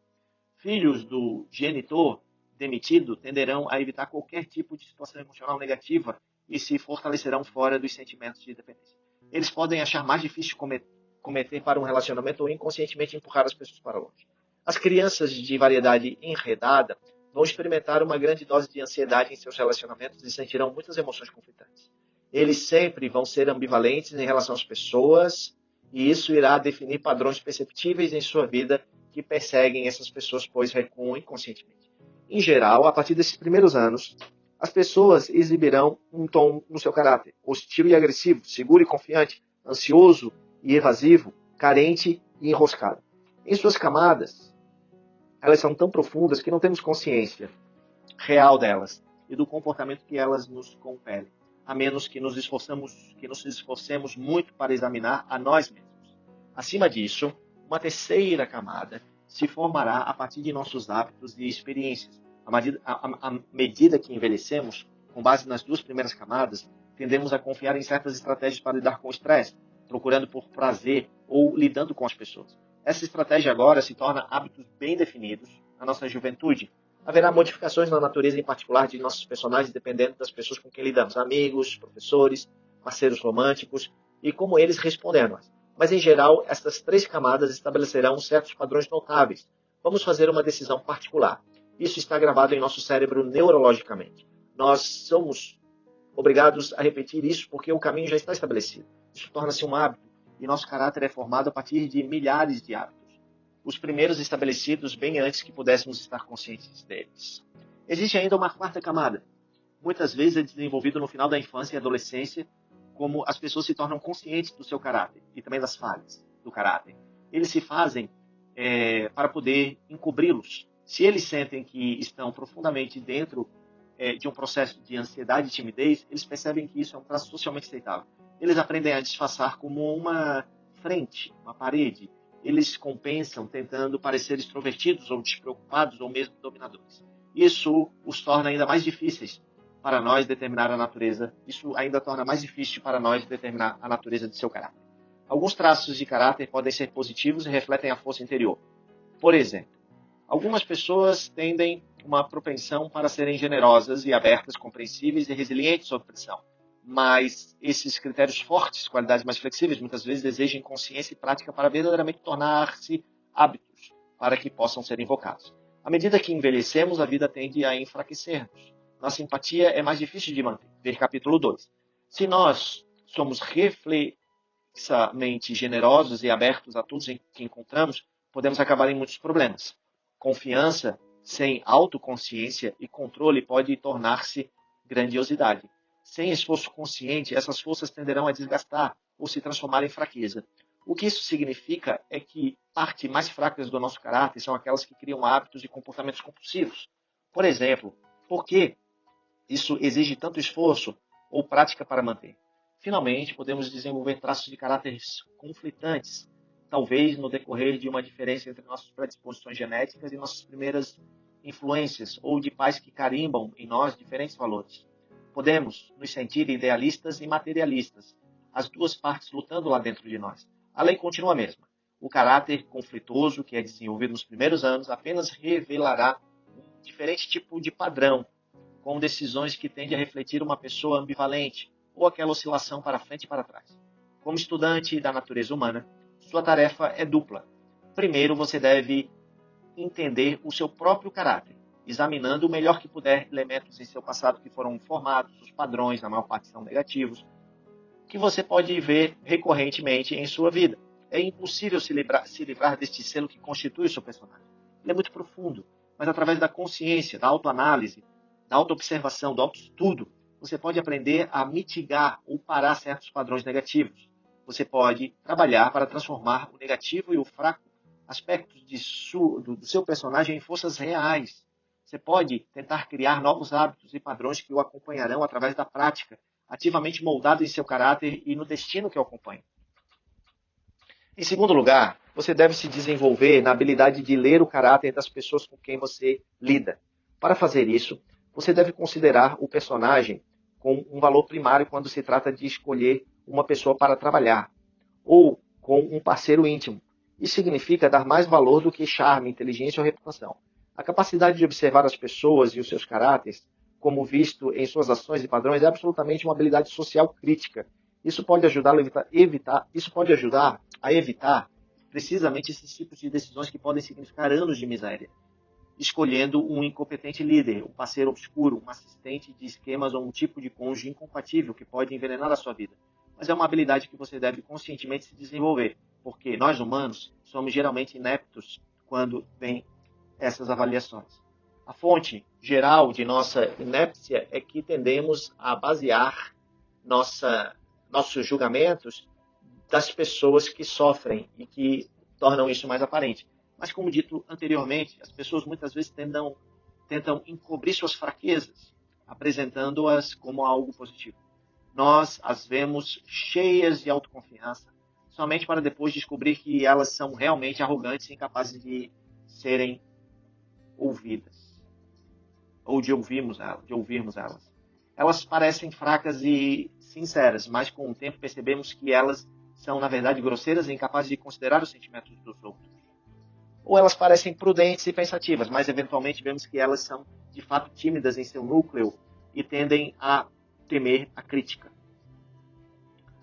Speaker 1: filhos do genitor demitido tenderão a evitar qualquer tipo de situação emocional negativa e se fortalecerão fora dos sentimentos de dependência. Eles podem achar mais difícil cometer para um relacionamento ou inconscientemente empurrar as pessoas para longe. As crianças de variedade enredada vão experimentar uma grande dose de ansiedade em seus relacionamentos e sentirão muitas emoções conflitantes. Eles sempre vão ser ambivalentes em relação às pessoas e isso irá definir padrões perceptíveis em sua vida que perseguem essas pessoas, pois recuam inconscientemente. Em geral, a partir desses primeiros anos, as pessoas exibirão um tom no seu caráter, hostil e agressivo, seguro e confiante, ansioso e evasivo, carente e enroscado. Em suas camadas, elas são tão profundas que não temos consciência real delas e do comportamento que elas nos compelem, a menos que nos esforcemos muito para examinar a nós mesmos. Acima disso, uma terceira camada se formará a partir de nossos hábitos e experiências. À medida que envelhecemos, com base nas duas primeiras camadas, tendemos a confiar em certas estratégias para lidar com o estresse, procurando por prazer ou lidando com as pessoas. Essa estratégia agora se torna hábitos bem definidos na nossa juventude. Haverá modificações na natureza em particular de nossos personagens dependendo das pessoas com quem lidamos, amigos, professores, parceiros românticos e como eles respondem a nós. Mas, em geral, estas três camadas estabelecerão certos padrões notáveis. Vamos fazer uma decisão particular. Isso está gravado em nosso cérebro neurologicamente. Nós somos obrigados a repetir isso porque o caminho já está estabelecido. Isso torna-se um hábito e nosso caráter é formado a partir de milhares de hábitos. Os primeiros estabelecidos bem antes que pudéssemos estar conscientes deles. Existe ainda uma quarta camada. Muitas vezes é desenvolvido no final da infância e adolescência, como as pessoas se tornam conscientes do seu caráter e também das falhas do caráter. Eles se fazem para poder encobri-los. Se eles sentem que estão profundamente dentro de um processo de ansiedade e timidez, eles percebem que isso é um traço socialmente aceitável. Eles aprendem a disfarçar como uma frente, uma parede. Eles compensam tentando parecer extrovertidos ou despreocupados ou mesmo dominadores. Isso os torna ainda mais difíceis para nós determinar a natureza. Isso ainda torna mais difícil para nós determinar a natureza de seu caráter. Alguns traços de caráter podem ser positivos e refletem a força interior. Por exemplo, algumas pessoas tendem uma propensão para serem generosas e abertas, compreensíveis e resilientes sob pressão. Mas esses critérios fortes, qualidades mais flexíveis, muitas vezes exigem consciência e prática para verdadeiramente tornar-se hábitos para que possam ser invocados. À medida que envelhecemos, a vida tende a enfraquecer-nos. Nossa empatia é mais difícil de manter. Ver capítulo 2. Se nós somos reflexamente generosos e abertos a todos que encontramos, podemos acabar em muitos problemas. Confiança sem autoconsciência e controle pode tornar-se grandiosidade. Sem esforço consciente, essas forças tenderão a desgastar ou se transformar em fraqueza. O que isso significa é que partes mais fracas do nosso caráter são aquelas que criam hábitos e comportamentos compulsivos. Por exemplo, por que isso exige tanto esforço ou prática para manter? Finalmente, podemos desenvolver traços de caráteres conflitantes, talvez no decorrer de uma diferença entre nossas predisposições genéticas e nossas primeiras influências ou de pais que carimbam em nós diferentes valores. Podemos nos sentir idealistas e materialistas, as duas partes lutando lá dentro de nós. A lei continua a mesma. O caráter conflituoso que é desenvolvido nos primeiros anos apenas revelará um diferente tipo de padrão, com decisões que tendem a refletir uma pessoa ambivalente ou aquela oscilação para frente e para trás. Como estudante da natureza humana, sua tarefa é dupla. Primeiro, você deve entender o seu próprio caráter, examinando o melhor que puder elementos em seu passado que foram formados, os padrões, na maior parte são negativos, que você pode ver recorrentemente em sua vida. É impossível se livrar deste selo que constitui o seu personagem. Ele é muito profundo, mas através da consciência, da autoanálise, da autoobservação, do autoestudo, você pode aprender a mitigar ou parar certos padrões negativos. Você pode trabalhar para transformar o negativo e o fraco aspectos do seu personagem em forças reais. Você pode tentar criar novos hábitos e padrões que o acompanharão através da prática, ativamente moldado em seu caráter e no destino que o acompanha. Em segundo lugar, você deve se desenvolver na habilidade de ler o caráter das pessoas com quem você lida. Para fazer isso, você deve considerar o personagem como um valor primário quando se trata de escolher uma pessoa para trabalhar, ou com um parceiro íntimo. Isso significa dar mais valor do que charme, inteligência ou reputação. A capacidade de observar as pessoas e os seus caráteres, como visto em suas ações e padrões, é absolutamente uma habilidade social crítica. Isso pode ajudar a evitar precisamente esses tipos de decisões que podem significar anos de miséria. Escolhendo um incompetente líder, um parceiro obscuro, um assistente de esquemas ou um tipo de cônjuge incompatível que pode envenenar a sua vida. Mas é uma habilidade que você deve conscientemente se desenvolver, porque nós humanos somos geralmente ineptos quando vem essas avaliações. A fonte geral de nossa inépcia é que tendemos a basear nossos julgamentos das pessoas que sofrem e que tornam isso mais aparente. Mas, como dito anteriormente, as pessoas muitas vezes tentam encobrir suas fraquezas, apresentando-as como algo positivo. Nós as vemos cheias de autoconfiança, somente para depois descobrir que elas são realmente arrogantes e incapazes de serem ouvidas, ou de ouvirmos elas. Elas parecem fracas e sinceras, mas com o tempo percebemos que elas são, na verdade, grosseiras e incapazes de considerar os sentimentos dos outros. Ou elas parecem prudentes e pensativas, mas eventualmente vemos que elas são, de fato, tímidas em seu núcleo e tendem a temer a crítica.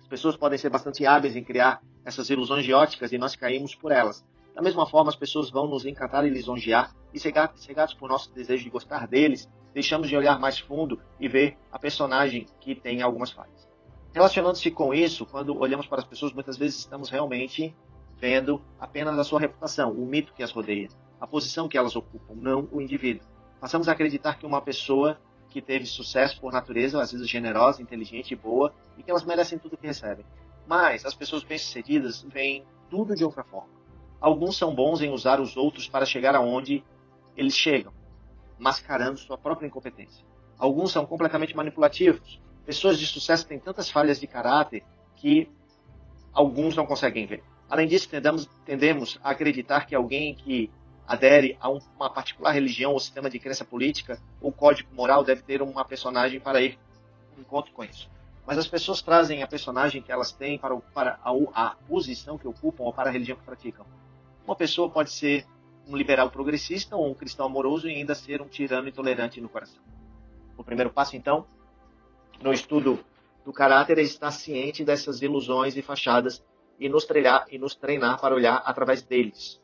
Speaker 1: As pessoas podem ser bastante hábeis em criar essas ilusões de óticas e nós caímos por elas. Da mesma forma, as pessoas vão nos encantar e lisonjear, e cegados por nosso desejo de gostar deles, deixamos de olhar mais fundo e ver a personagem que tem algumas falhas. Relacionando-se com isso, quando olhamos para as pessoas, muitas vezes estamos realmente vendo apenas a sua reputação, o mito que as rodeia, a posição que elas ocupam, não o indivíduo. Passamos a acreditar que uma pessoa que teve sucesso por natureza, às vezes generosa, inteligente e boa, e que elas merecem tudo o que recebem. Mas as pessoas bem-sucedidas veem tudo de outra forma. Alguns são bons em usar os outros para chegar aonde eles chegam, mascarando sua própria incompetência. Alguns são completamente manipulativos. Pessoas de sucesso têm tantas falhas de caráter que alguns não conseguem ver. Além disso, tendemos a acreditar que alguém que adere a uma particular religião ou sistema de crença política ou código moral deve ter uma personagem para ir em encontro com isso. Mas as pessoas trazem a personagem que elas têm para a posição que ocupam ou para a religião que praticam. Uma pessoa pode ser um liberal progressista ou um cristão amoroso e ainda ser um tirano intolerante no coração. O primeiro passo, então, no estudo do caráter é estar ciente dessas ilusões e fachadas e nos treinar para olhar através deles.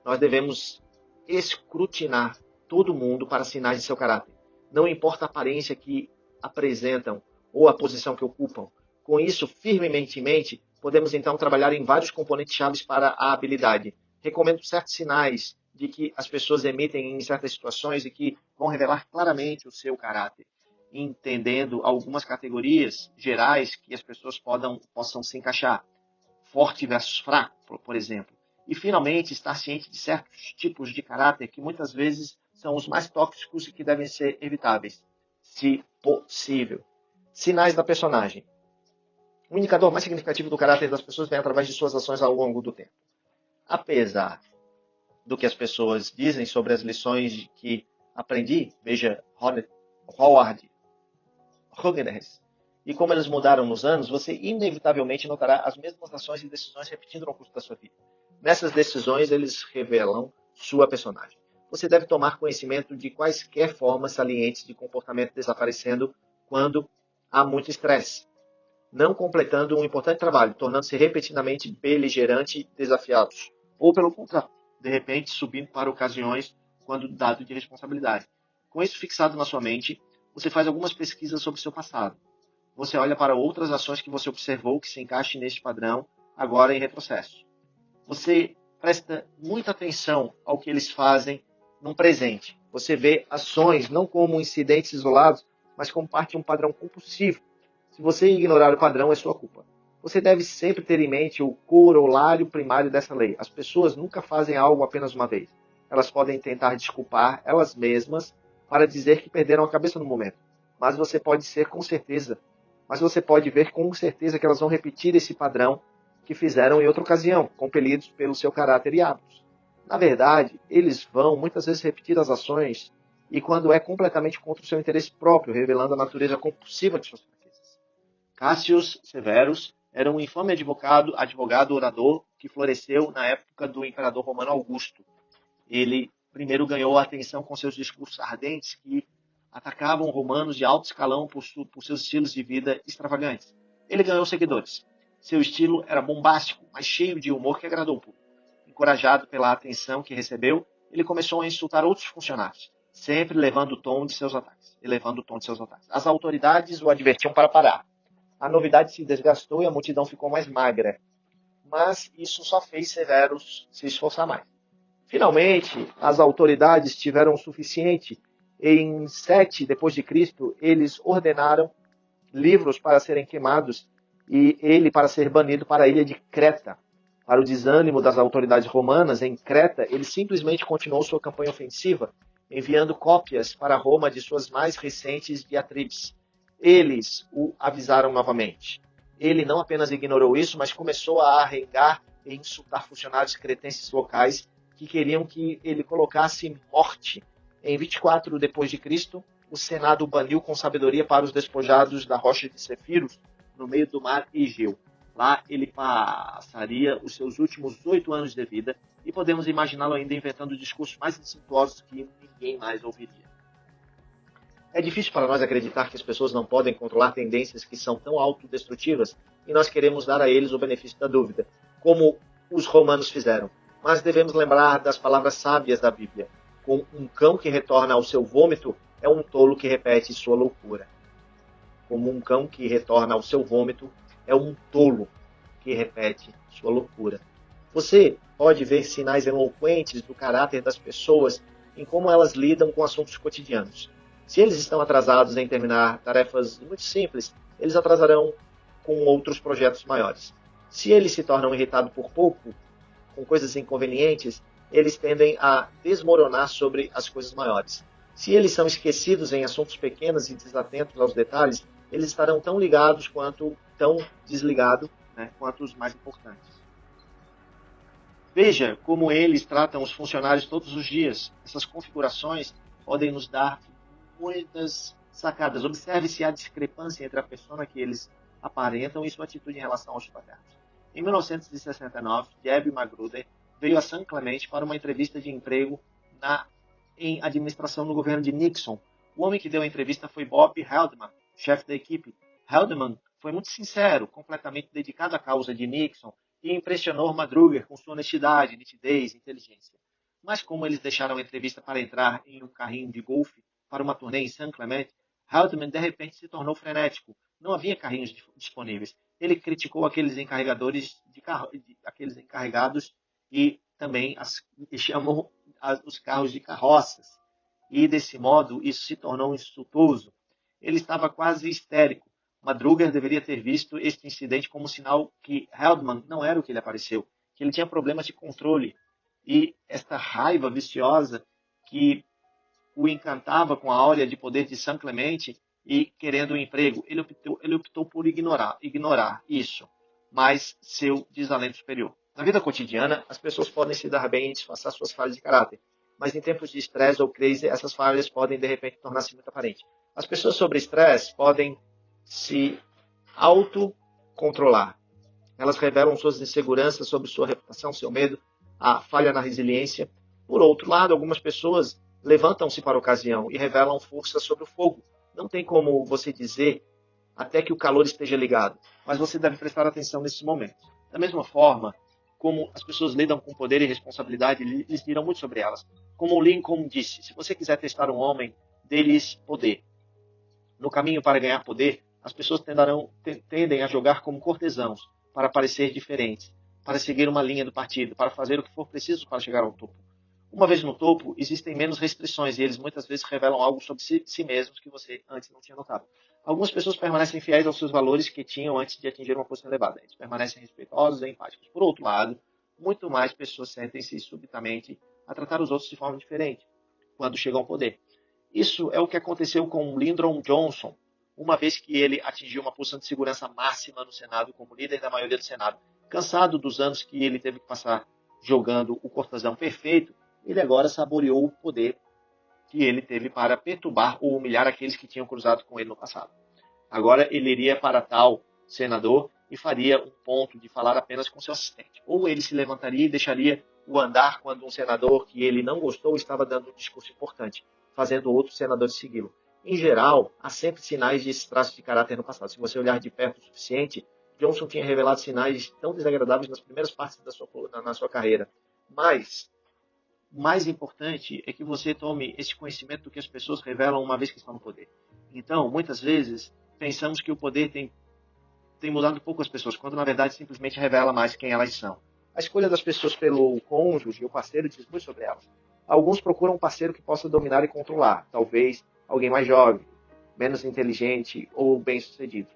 Speaker 1: Nós devemos escrutinar todo mundo para sinais de seu caráter. Não importa a aparência que apresentam ou a posição que ocupam. Com isso, firmemente em mente, podemos então trabalhar em vários componentes chaves para a habilidade. Recomendo certos sinais de que as pessoas emitem em certas situações e que vão revelar claramente o seu caráter, entendendo algumas categorias gerais que as pessoas possam se encaixar. Forte versus fraco, por exemplo. E, finalmente, estar ciente de certos tipos de caráter que muitas vezes são os mais tóxicos e que devem ser evitáveis, se possível. Sinais da personagem. O indicador mais significativo do caráter das pessoas vem através de suas ações ao longo do tempo. Apesar do que as pessoas dizem sobre as lições que aprendi, veja Howard Hughes, e como eles mudaram nos anos, você inevitavelmente notará as mesmas ações e decisões repetindo no curso da sua vida. Nessas decisões, eles revelam sua personagem. Você deve tomar conhecimento de quaisquer formas salientes de comportamento desaparecendo quando há muito estresse, não completando um importante trabalho, tornando-se repetidamente beligerante e desafiados. Ou, pelo contrário, de repente subindo para ocasiões quando dado de responsabilidade. Com isso fixado na sua mente, você faz algumas pesquisas sobre seu passado. Você olha para outras ações que você observou que se encaixem neste padrão, agora em retrocesso. Você presta muita atenção ao que eles fazem no presente. Você vê ações não como incidentes isolados, mas como parte de um padrão compulsivo. Se você ignorar o padrão, é sua culpa. Você deve sempre ter em mente o corolário primário dessa lei. As pessoas nunca fazem algo apenas uma vez. Elas podem tentar desculpar elas mesmas para dizer que perderam a cabeça no momento. Mas você pode ver com certeza que elas vão repetir esse padrão que fizeram em outra ocasião, compelidos pelo seu caráter e hábitos. Na verdade, eles vão muitas vezes repetir as ações e quando é completamente contra o seu interesse próprio, revelando a natureza compulsiva de suas fraquezas. Cassius Severus era um infame advogado orador que floresceu na época do imperador romano Augusto. Ele primeiro ganhou a atenção com seus discursos ardentes que atacavam romanos de alto escalão por seus estilos de vida extravagantes. Ele ganhou seguidores. Seu estilo era bombástico, mas cheio de humor que agradou o público. Encorajado pela atenção que recebeu, ele começou a insultar outros funcionários, sempre elevando o tom de seus ataques. As autoridades o advertiam para parar. A novidade se desgastou e a multidão ficou mais magra. Mas isso só fez Severus se esforçar mais. Finalmente, as autoridades tiveram o suficiente. Em 7 depois de Cristo, eles ordenaram livros para serem queimados e ele para ser banido para a ilha de Creta. Para o desânimo das autoridades romanas em Creta, ele simplesmente continuou sua campanha ofensiva, enviando cópias para Roma de suas mais recentes diatribes. Eles o avisaram novamente. Ele não apenas ignorou isso, mas começou a arregar e insultar funcionários cretenses locais que queriam que ele colocasse morte. Em 24 depois de Cristo, o Senado o baniu com sabedoria para os despojados da rocha de Cefiros, no meio do mar Egeu. Lá ele passaria os seus últimos 8 anos de vida e podemos imaginá-lo ainda inventando discursos mais insultuosos que ninguém mais ouviria. É difícil para nós acreditar que as pessoas não podem controlar tendências que são tão autodestrutivas e nós queremos dar a eles o benefício da dúvida, como os romanos fizeram. Mas devemos lembrar das palavras sábias da Bíblia. Com um cão que retorna ao seu vômito, é um tolo que repete sua loucura. Como um cão que retorna ao seu vômito, é um tolo que repete sua loucura. Você pode ver sinais eloquentes do caráter das pessoas em como elas lidam com assuntos cotidianos. Se eles estão atrasados em terminar tarefas muito simples, eles atrasarão com outros projetos maiores. Se eles se tornam irritados por pouco, com coisas inconvenientes, eles tendem a desmoronar sobre as coisas maiores. Se eles são esquecidos em assuntos pequenos e desatentos aos detalhes, eles estarão tão ligados quanto tão desligados, quanto os mais importantes. Veja como eles tratam os funcionários todos os dias. Essas configurações podem nos dar muitas sacadas. Observe se há discrepância entre a persona que eles aparentam e sua atitude em relação aos subalternos. Em 1969, Jeb Magruder veio a San Clemente para uma entrevista de emprego em administração no governo de Nixon. O homem que deu a entrevista foi Bob Haldeman, chefe da equipe. Haldeman foi muito sincero, completamente dedicado à causa de Nixon e impressionou Magruder com sua honestidade, nitidez e inteligência. Mas como eles deixaram a entrevista para entrar em um carrinho de golfe para uma turnê em San Clemente, Haldeman de repente se tornou frenético. Não havia carrinhos disponíveis. Ele criticou aqueles encarregados e também chamou os carros de carroças. E desse modo isso se tornou insultuoso. Ele estava quase histérico. Magruder deveria ter visto este incidente como sinal que Haldeman não era o que ele apareceu, que ele tinha problemas de controle. E esta raiva viciosa que o encantava com a áurea de poder de San Clemente e querendo um emprego, ele optou por ignorar isso, mas seu desalento superior. Na vida cotidiana, as pessoas podem se dar bem em disfarçar suas falhas de caráter. mas em tempos de estresse ou crise, essas falhas podem, de repente, tornar-se muito aparentes. As pessoas sob estresse podem se autocontrolar. Elas revelam suas inseguranças sobre sua reputação, seu medo, a falha na resiliência. Por outro lado, algumas pessoas levantam-se para a ocasião e revelam força sobre o fogo. Não tem como você dizer até que o calor esteja ligado, mas você deve prestar atenção nesses momentos. Da mesma forma, como as pessoas lidam com poder e responsabilidade, eles dirão muito sobre elas. Como o Lincoln disse, se você quiser testar um homem, dê-lhes poder. No caminho para ganhar poder, as pessoas tendem a jogar como cortesãos, para parecer diferentes, para seguir uma linha do partido, para fazer o que for preciso para chegar ao topo. Uma vez no topo, existem menos restrições e eles muitas vezes revelam algo sobre si mesmos que você antes não tinha notado. Algumas pessoas permanecem fiéis aos seus valores que tinham antes de atingir uma posição elevada. Eles permanecem respeitosos e empáticos. Por outro lado, muito mais pessoas sentem-se subitamente a tratar os outros de forma diferente quando chegam ao poder. Isso é o que aconteceu com Lyndon Johnson, uma vez que ele atingiu uma posição de segurança máxima no Senado como líder da maioria do Senado. Cansado dos anos que ele teve que passar jogando o cortesão perfeito, ele agora saboreou o poder que ele teve para perturbar ou humilhar aqueles que tinham cruzado com ele no passado. Agora ele iria para tal senador e faria um ponto de falar apenas com seu assistente. Ou ele se levantaria e deixaria o andar quando um senador que ele não gostou estava dando um discurso importante, fazendo outro senador segui-lo. Em geral, há sempre sinais de traços de caráter no passado. Se você olhar de perto o suficiente, Johnson tinha revelado sinais tão desagradáveis nas primeiras partes na sua carreira. Mas o mais importante é que você tome esse conhecimento do que as pessoas revelam uma vez que estão no poder. Então, muitas vezes, pensamos que o poder tem mudado pouco as pessoas, quando na verdade simplesmente revela mais quem elas são. A escolha das pessoas pelo cônjuge ou parceiro diz muito sobre elas. Alguns procuram um parceiro que possa dominar e controlar, talvez alguém mais jovem, menos inteligente ou bem-sucedido.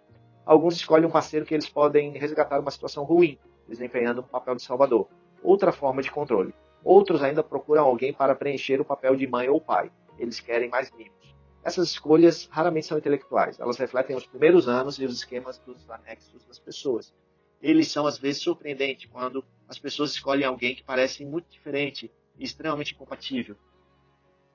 Speaker 1: Alguns escolhem um parceiro que eles podem resgatar uma situação ruim, desempenhando um papel de salvador. Outra forma de controle. Outros ainda procuram alguém para preencher o papel de mãe ou pai. Eles querem mais mimos. Essas escolhas raramente são intelectuais. Elas refletem os primeiros anos e os esquemas dos anexos das pessoas. Eles são, às vezes, surpreendentes quando as pessoas escolhem alguém que parece muito diferente e extremamente incompatível.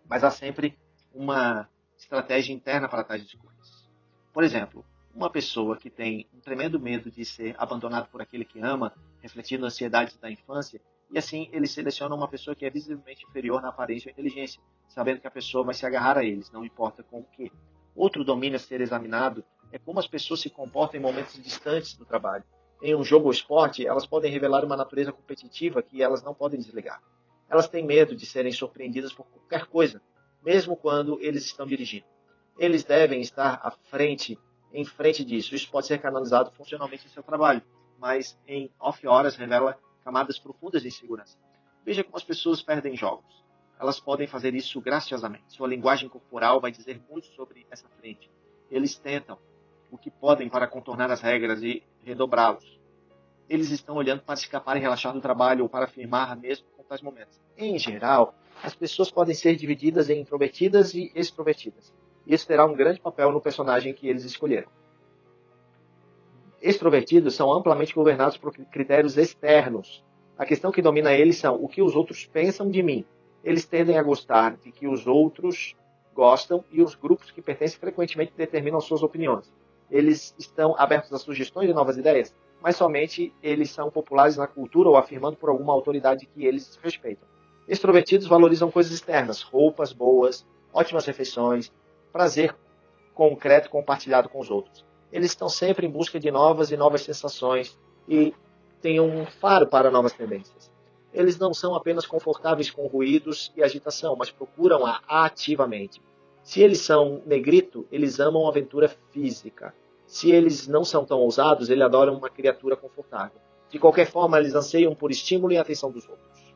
Speaker 1: Mas há sempre uma estratégia interna para tais escolhas. Por exemplo, uma pessoa que tem um tremendo medo de ser abandonado por aquele que ama, refletindo ansiedades da infância, e assim ele seleciona uma pessoa que é visivelmente inferior na aparência ou inteligência, sabendo que a pessoa vai se agarrar a eles, não importa com o que. Outro domínio a ser examinado é como as pessoas se comportam em momentos distantes do trabalho. Em um jogo ou esporte, elas podem revelar uma natureza competitiva que elas não podem desligar. Elas têm medo de serem surpreendidas por qualquer coisa, mesmo quando eles estão dirigindo. Eles devem estar em frente disso. Isso pode ser canalizado funcionalmente em seu trabalho, mas em off-horas revela camadas profundas de insegurança. Veja como as pessoas perdem jogos. Elas podem fazer isso graciosamente. Sua linguagem corporal vai dizer muito sobre essa frente. Eles tentam o que podem para contornar as regras e redobrá-los. Eles estão olhando para escapar e relaxar do trabalho ou para afirmar mesmo com tais momentos. Em geral, as pessoas podem ser divididas em introvertidas e extrovertidas. Isso terá um grande papel no personagem que eles escolheram. Extrovertidos são amplamente governados por critérios externos. A questão que domina eles são o que os outros pensam de mim. Eles tendem a gostar de que os outros gostam e os grupos que pertencem frequentemente determinam suas opiniões. Eles estão abertos a sugestões e novas ideias, mas somente eles são populares na cultura ou afirmando por alguma autoridade que eles respeitam. Extrovertidos valorizam coisas externas, roupas boas, ótimas refeições, prazer concreto compartilhado com os outros. Eles estão sempre em busca de novas e novas sensações e têm um faro para novas tendências. Eles não são apenas confortáveis com ruídos e agitação, mas procuram-a ativamente. Se eles são negrito, eles amam a aventura física. Se eles não são tão ousados, eles adoram uma criatura confortável. De qualquer forma, eles anseiam por estímulo e atenção dos outros.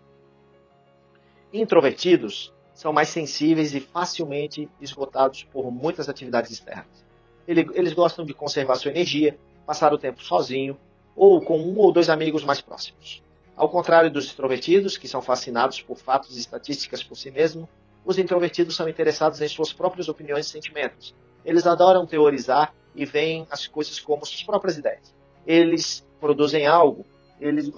Speaker 1: Introvertidos são mais sensíveis e facilmente esgotados por muitas atividades externas. Eles gostam de conservar sua energia, passar o tempo sozinho ou com um ou dois amigos mais próximos. Ao contrário dos extrovertidos, que são fascinados por fatos e estatísticas por si mesmos, os introvertidos são interessados em suas próprias opiniões e sentimentos. Eles adoram teorizar e veem as coisas como suas próprias ideias. Eles produzem algo, eles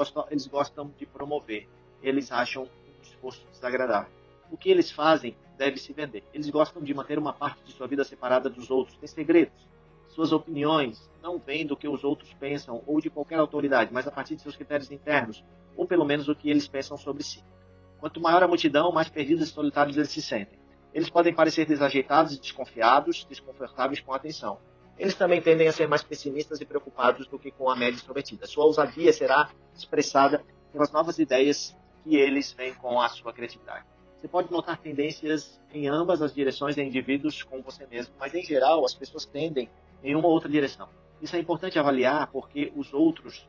Speaker 1: gostam de promover. Eles acham um esforço desagradável. O que eles fazem deve se vender. Eles gostam de manter uma parte de sua vida separada dos outros, têm segredos. Suas opiniões não vêm do que os outros pensam ou de qualquer autoridade, mas a partir de seus critérios internos, ou pelo menos o que eles pensam sobre si. Quanto maior a multidão, mais perdidos e solitários eles se sentem. Eles podem parecer desajeitados e desconfiados, desconfortáveis com a atenção. Eles também tendem a ser mais pessimistas e preocupados do que com a média extrovertida. Sua ousadia será expressada pelas novas ideias que eles veem com a sua criatividade. Você pode notar tendências em ambas as direções em indivíduos como você mesmo, mas em geral as pessoas tendem em uma ou outra direção. Isso é importante avaliar porque os outros,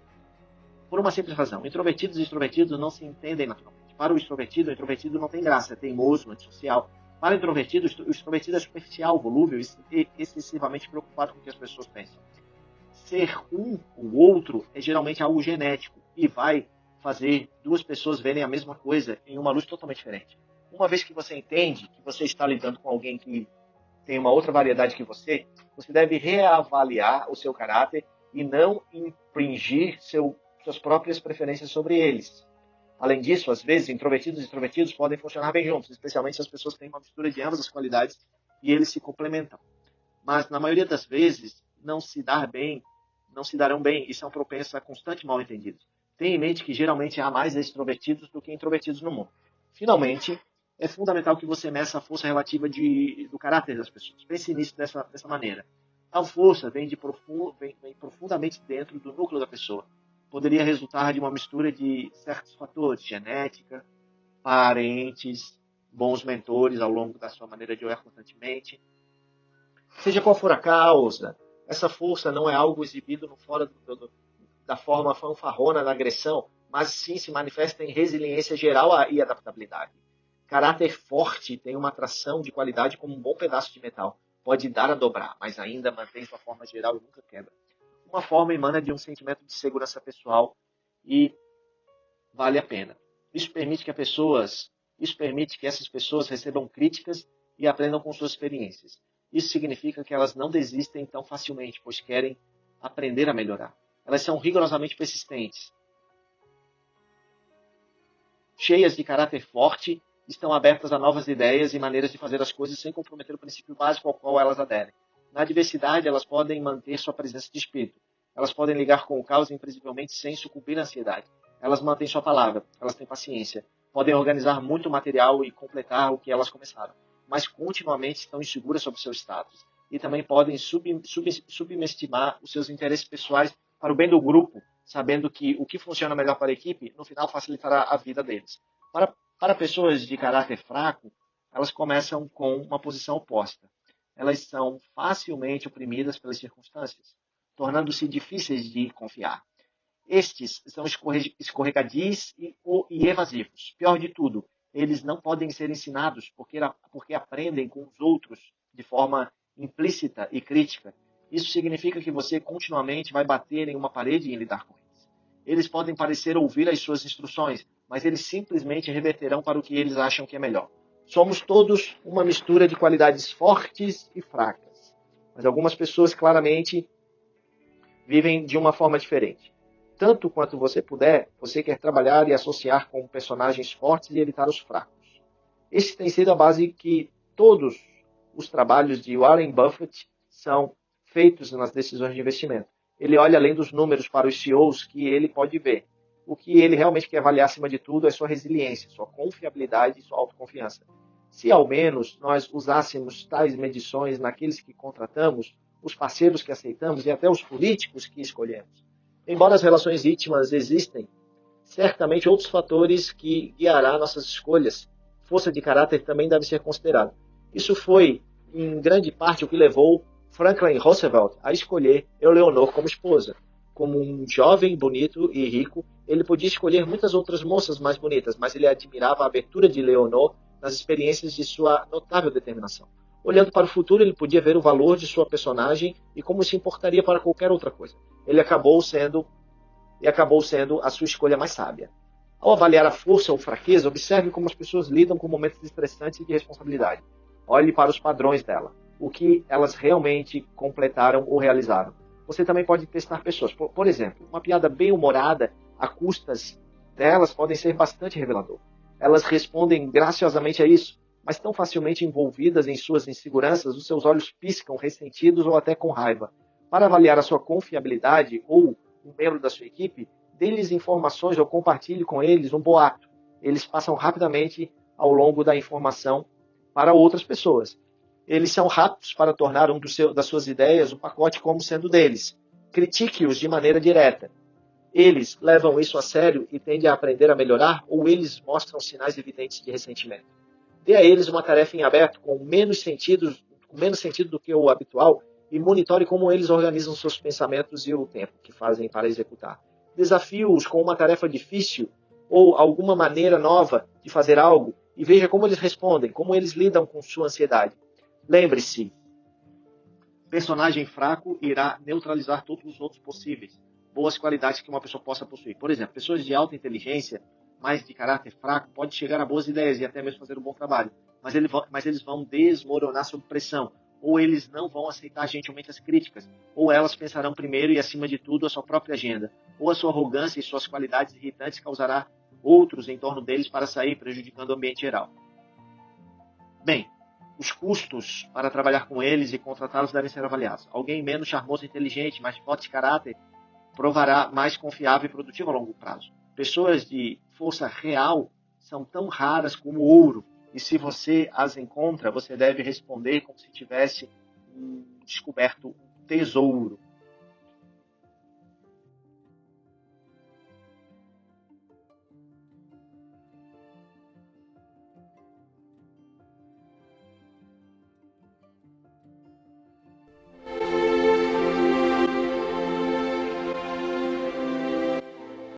Speaker 1: por uma simples razão, introvertidos e extrovertidos não se entendem naturalmente. Para o introvertido não tem graça, é teimoso, antissocial. Para o extrovertido é superficial, volúvel e excessivamente preocupado com o que as pessoas pensam. Ser um ou outro é geralmente algo genético e vai fazer duas pessoas verem a mesma coisa em uma luz totalmente diferente. Uma vez que você entende que você está lidando com alguém que tem uma outra variedade que você deve reavaliar o seu caráter e não impingir suas próprias preferências sobre eles. Além disso, às vezes, introvertidos e extrovertidos podem funcionar bem juntos, especialmente se as pessoas têm uma mistura de ambas as qualidades e eles se complementam. Mas, na maioria das vezes, não se darão bem e são propensos a constantes mal-entendidos. Tenha em mente que, geralmente, há mais extrovertidos do que introvertidos no mundo. Finalmente, é fundamental que você meça a força relativa do caráter das pessoas. Pense nisso dessa maneira. Tal força vem profundamente dentro do núcleo da pessoa. Poderia resultar de uma mistura de certos fatores, genética, parentes, bons mentores ao longo da sua maneira de olhar constantemente. Seja qual for a causa, essa força não é algo exibido fora da forma fanfarrona da agressão, mas sim se manifesta em resiliência geral e adaptabilidade. Caráter forte tem uma atração de qualidade como um bom pedaço de metal. Pode dar a dobrar, mas ainda mantém sua forma geral e nunca quebra. Uma forma emana de um sentimento de segurança pessoal e vale a pena. Isso permite que essas pessoas recebam críticas e aprendam com suas experiências. Isso significa que elas não desistem tão facilmente, pois querem aprender a melhorar. Elas são rigorosamente persistentes. Cheias de caráter forte, estão abertas a novas ideias e maneiras de fazer as coisas sem comprometer o princípio básico ao qual elas aderem. Na adversidade, elas podem manter sua presença de espírito. Elas podem ligar com o caos imprevisivelmente sem sucumbir à ansiedade. Elas mantêm sua palavra. Elas têm paciência. Podem organizar muito material e completar o que elas começaram. Mas continuamente estão inseguras sobre seu status. E também podem subestimar os seus interesses pessoais para o bem do grupo, sabendo que o que funciona melhor para a equipe, no final facilitará a vida deles. Para pessoas de caráter fraco, elas começam com uma posição oposta. Elas são facilmente oprimidas pelas circunstâncias, tornando-se difíceis de confiar. Estes são escorregadios e evasivos. Pior de tudo, eles não podem ser ensinados porque aprendem com os outros de forma implícita e crítica. Isso significa que você continuamente vai bater em uma parede em lidar com eles. Eles podem parecer ouvir as suas instruções, mas eles simplesmente reverterão para o que eles acham que é melhor. Somos todos uma mistura de qualidades fortes e fracas. Mas algumas pessoas claramente vivem de uma forma diferente. Tanto quanto você puder, você quer trabalhar e associar com personagens fortes e evitar os fracos. Esse tem sido a base que todos os trabalhos de Warren Buffett são feitos nas decisões de investimento. Ele olha além dos números para os CEOs que ele pode ver. O que ele realmente quer avaliar acima de tudo é sua resiliência, sua confiabilidade e sua autoconfiança. Se ao menos nós usássemos tais medições naqueles que contratamos, os parceiros que aceitamos e até os políticos que escolhemos. Embora as relações íntimas existem, certamente outros fatores que guiará nossas escolhas. Força de caráter também deve ser considerado. Isso foi, em grande parte, o que levou Franklin Roosevelt a escolher Eleanor como esposa. Como um jovem, bonito e rico, ele podia escolher muitas outras moças mais bonitas, mas ele admirava a abertura de Eleanor nas experiências de sua notável determinação. Olhando para o futuro, ele podia ver o valor de sua personagem e como isso importaria para qualquer outra coisa. Ele acabou sendo a sua escolha mais sábia. Ao avaliar a força ou fraqueza, observe como as pessoas lidam com momentos estressantes e de responsabilidade. Olhe para os padrões dela, o que elas realmente completaram ou realizaram. Você também pode testar pessoas. Por exemplo, uma piada bem humorada a custas delas podem ser bastante revelador.
Speaker 2: Elas respondem graciosamente a isso, mas tão facilmente envolvidas em suas inseguranças, os seus olhos piscam ressentidos ou até com raiva. Para avaliar a sua confiabilidade ou um membro da sua equipe, dê-lhes informações ou compartilhe com eles um boato. Eles passam rapidamente ao longo da informação para outras pessoas. Eles são rápidos para tornar das suas ideias o pacote como sendo deles. Critique-os de maneira direta. Eles levam isso a sério e tendem a aprender a melhorar, ou eles mostram sinais evidentes de ressentimento? Dê a eles uma tarefa em aberto com menos sentido do que o habitual e monitore como eles organizam seus pensamentos e o tempo que fazem para executar. Desafie-os com uma tarefa difícil ou alguma maneira nova de fazer algo e veja como eles respondem, como eles lidam com sua ansiedade. Lembre-se,
Speaker 1: Personagem fraco irá neutralizar todos os outros possíveis boas qualidades que uma pessoa possa possuir. Por exemplo, pessoas de alta inteligência, mas de caráter fraco, podem chegar a boas ideias e até mesmo fazer um bom trabalho, mas eles vão desmoronar sob pressão, ou eles não vão aceitar gentilmente as críticas, ou elas pensarão primeiro e, acima de tudo, a sua própria agenda, ou a sua arrogância e suas qualidades irritantes causará outros em torno deles para sair, prejudicando o ambiente geral. Bem, os custos para trabalhar com eles e contratá-los devem ser avaliados. Alguém menos charmoso e inteligente, mas de forte caráter, provará mais confiável e produtivo a longo prazo. Pessoas de força real são tão raras como ouro, e se você as encontra, você deve responder como se tivesse descoberto um tesouro.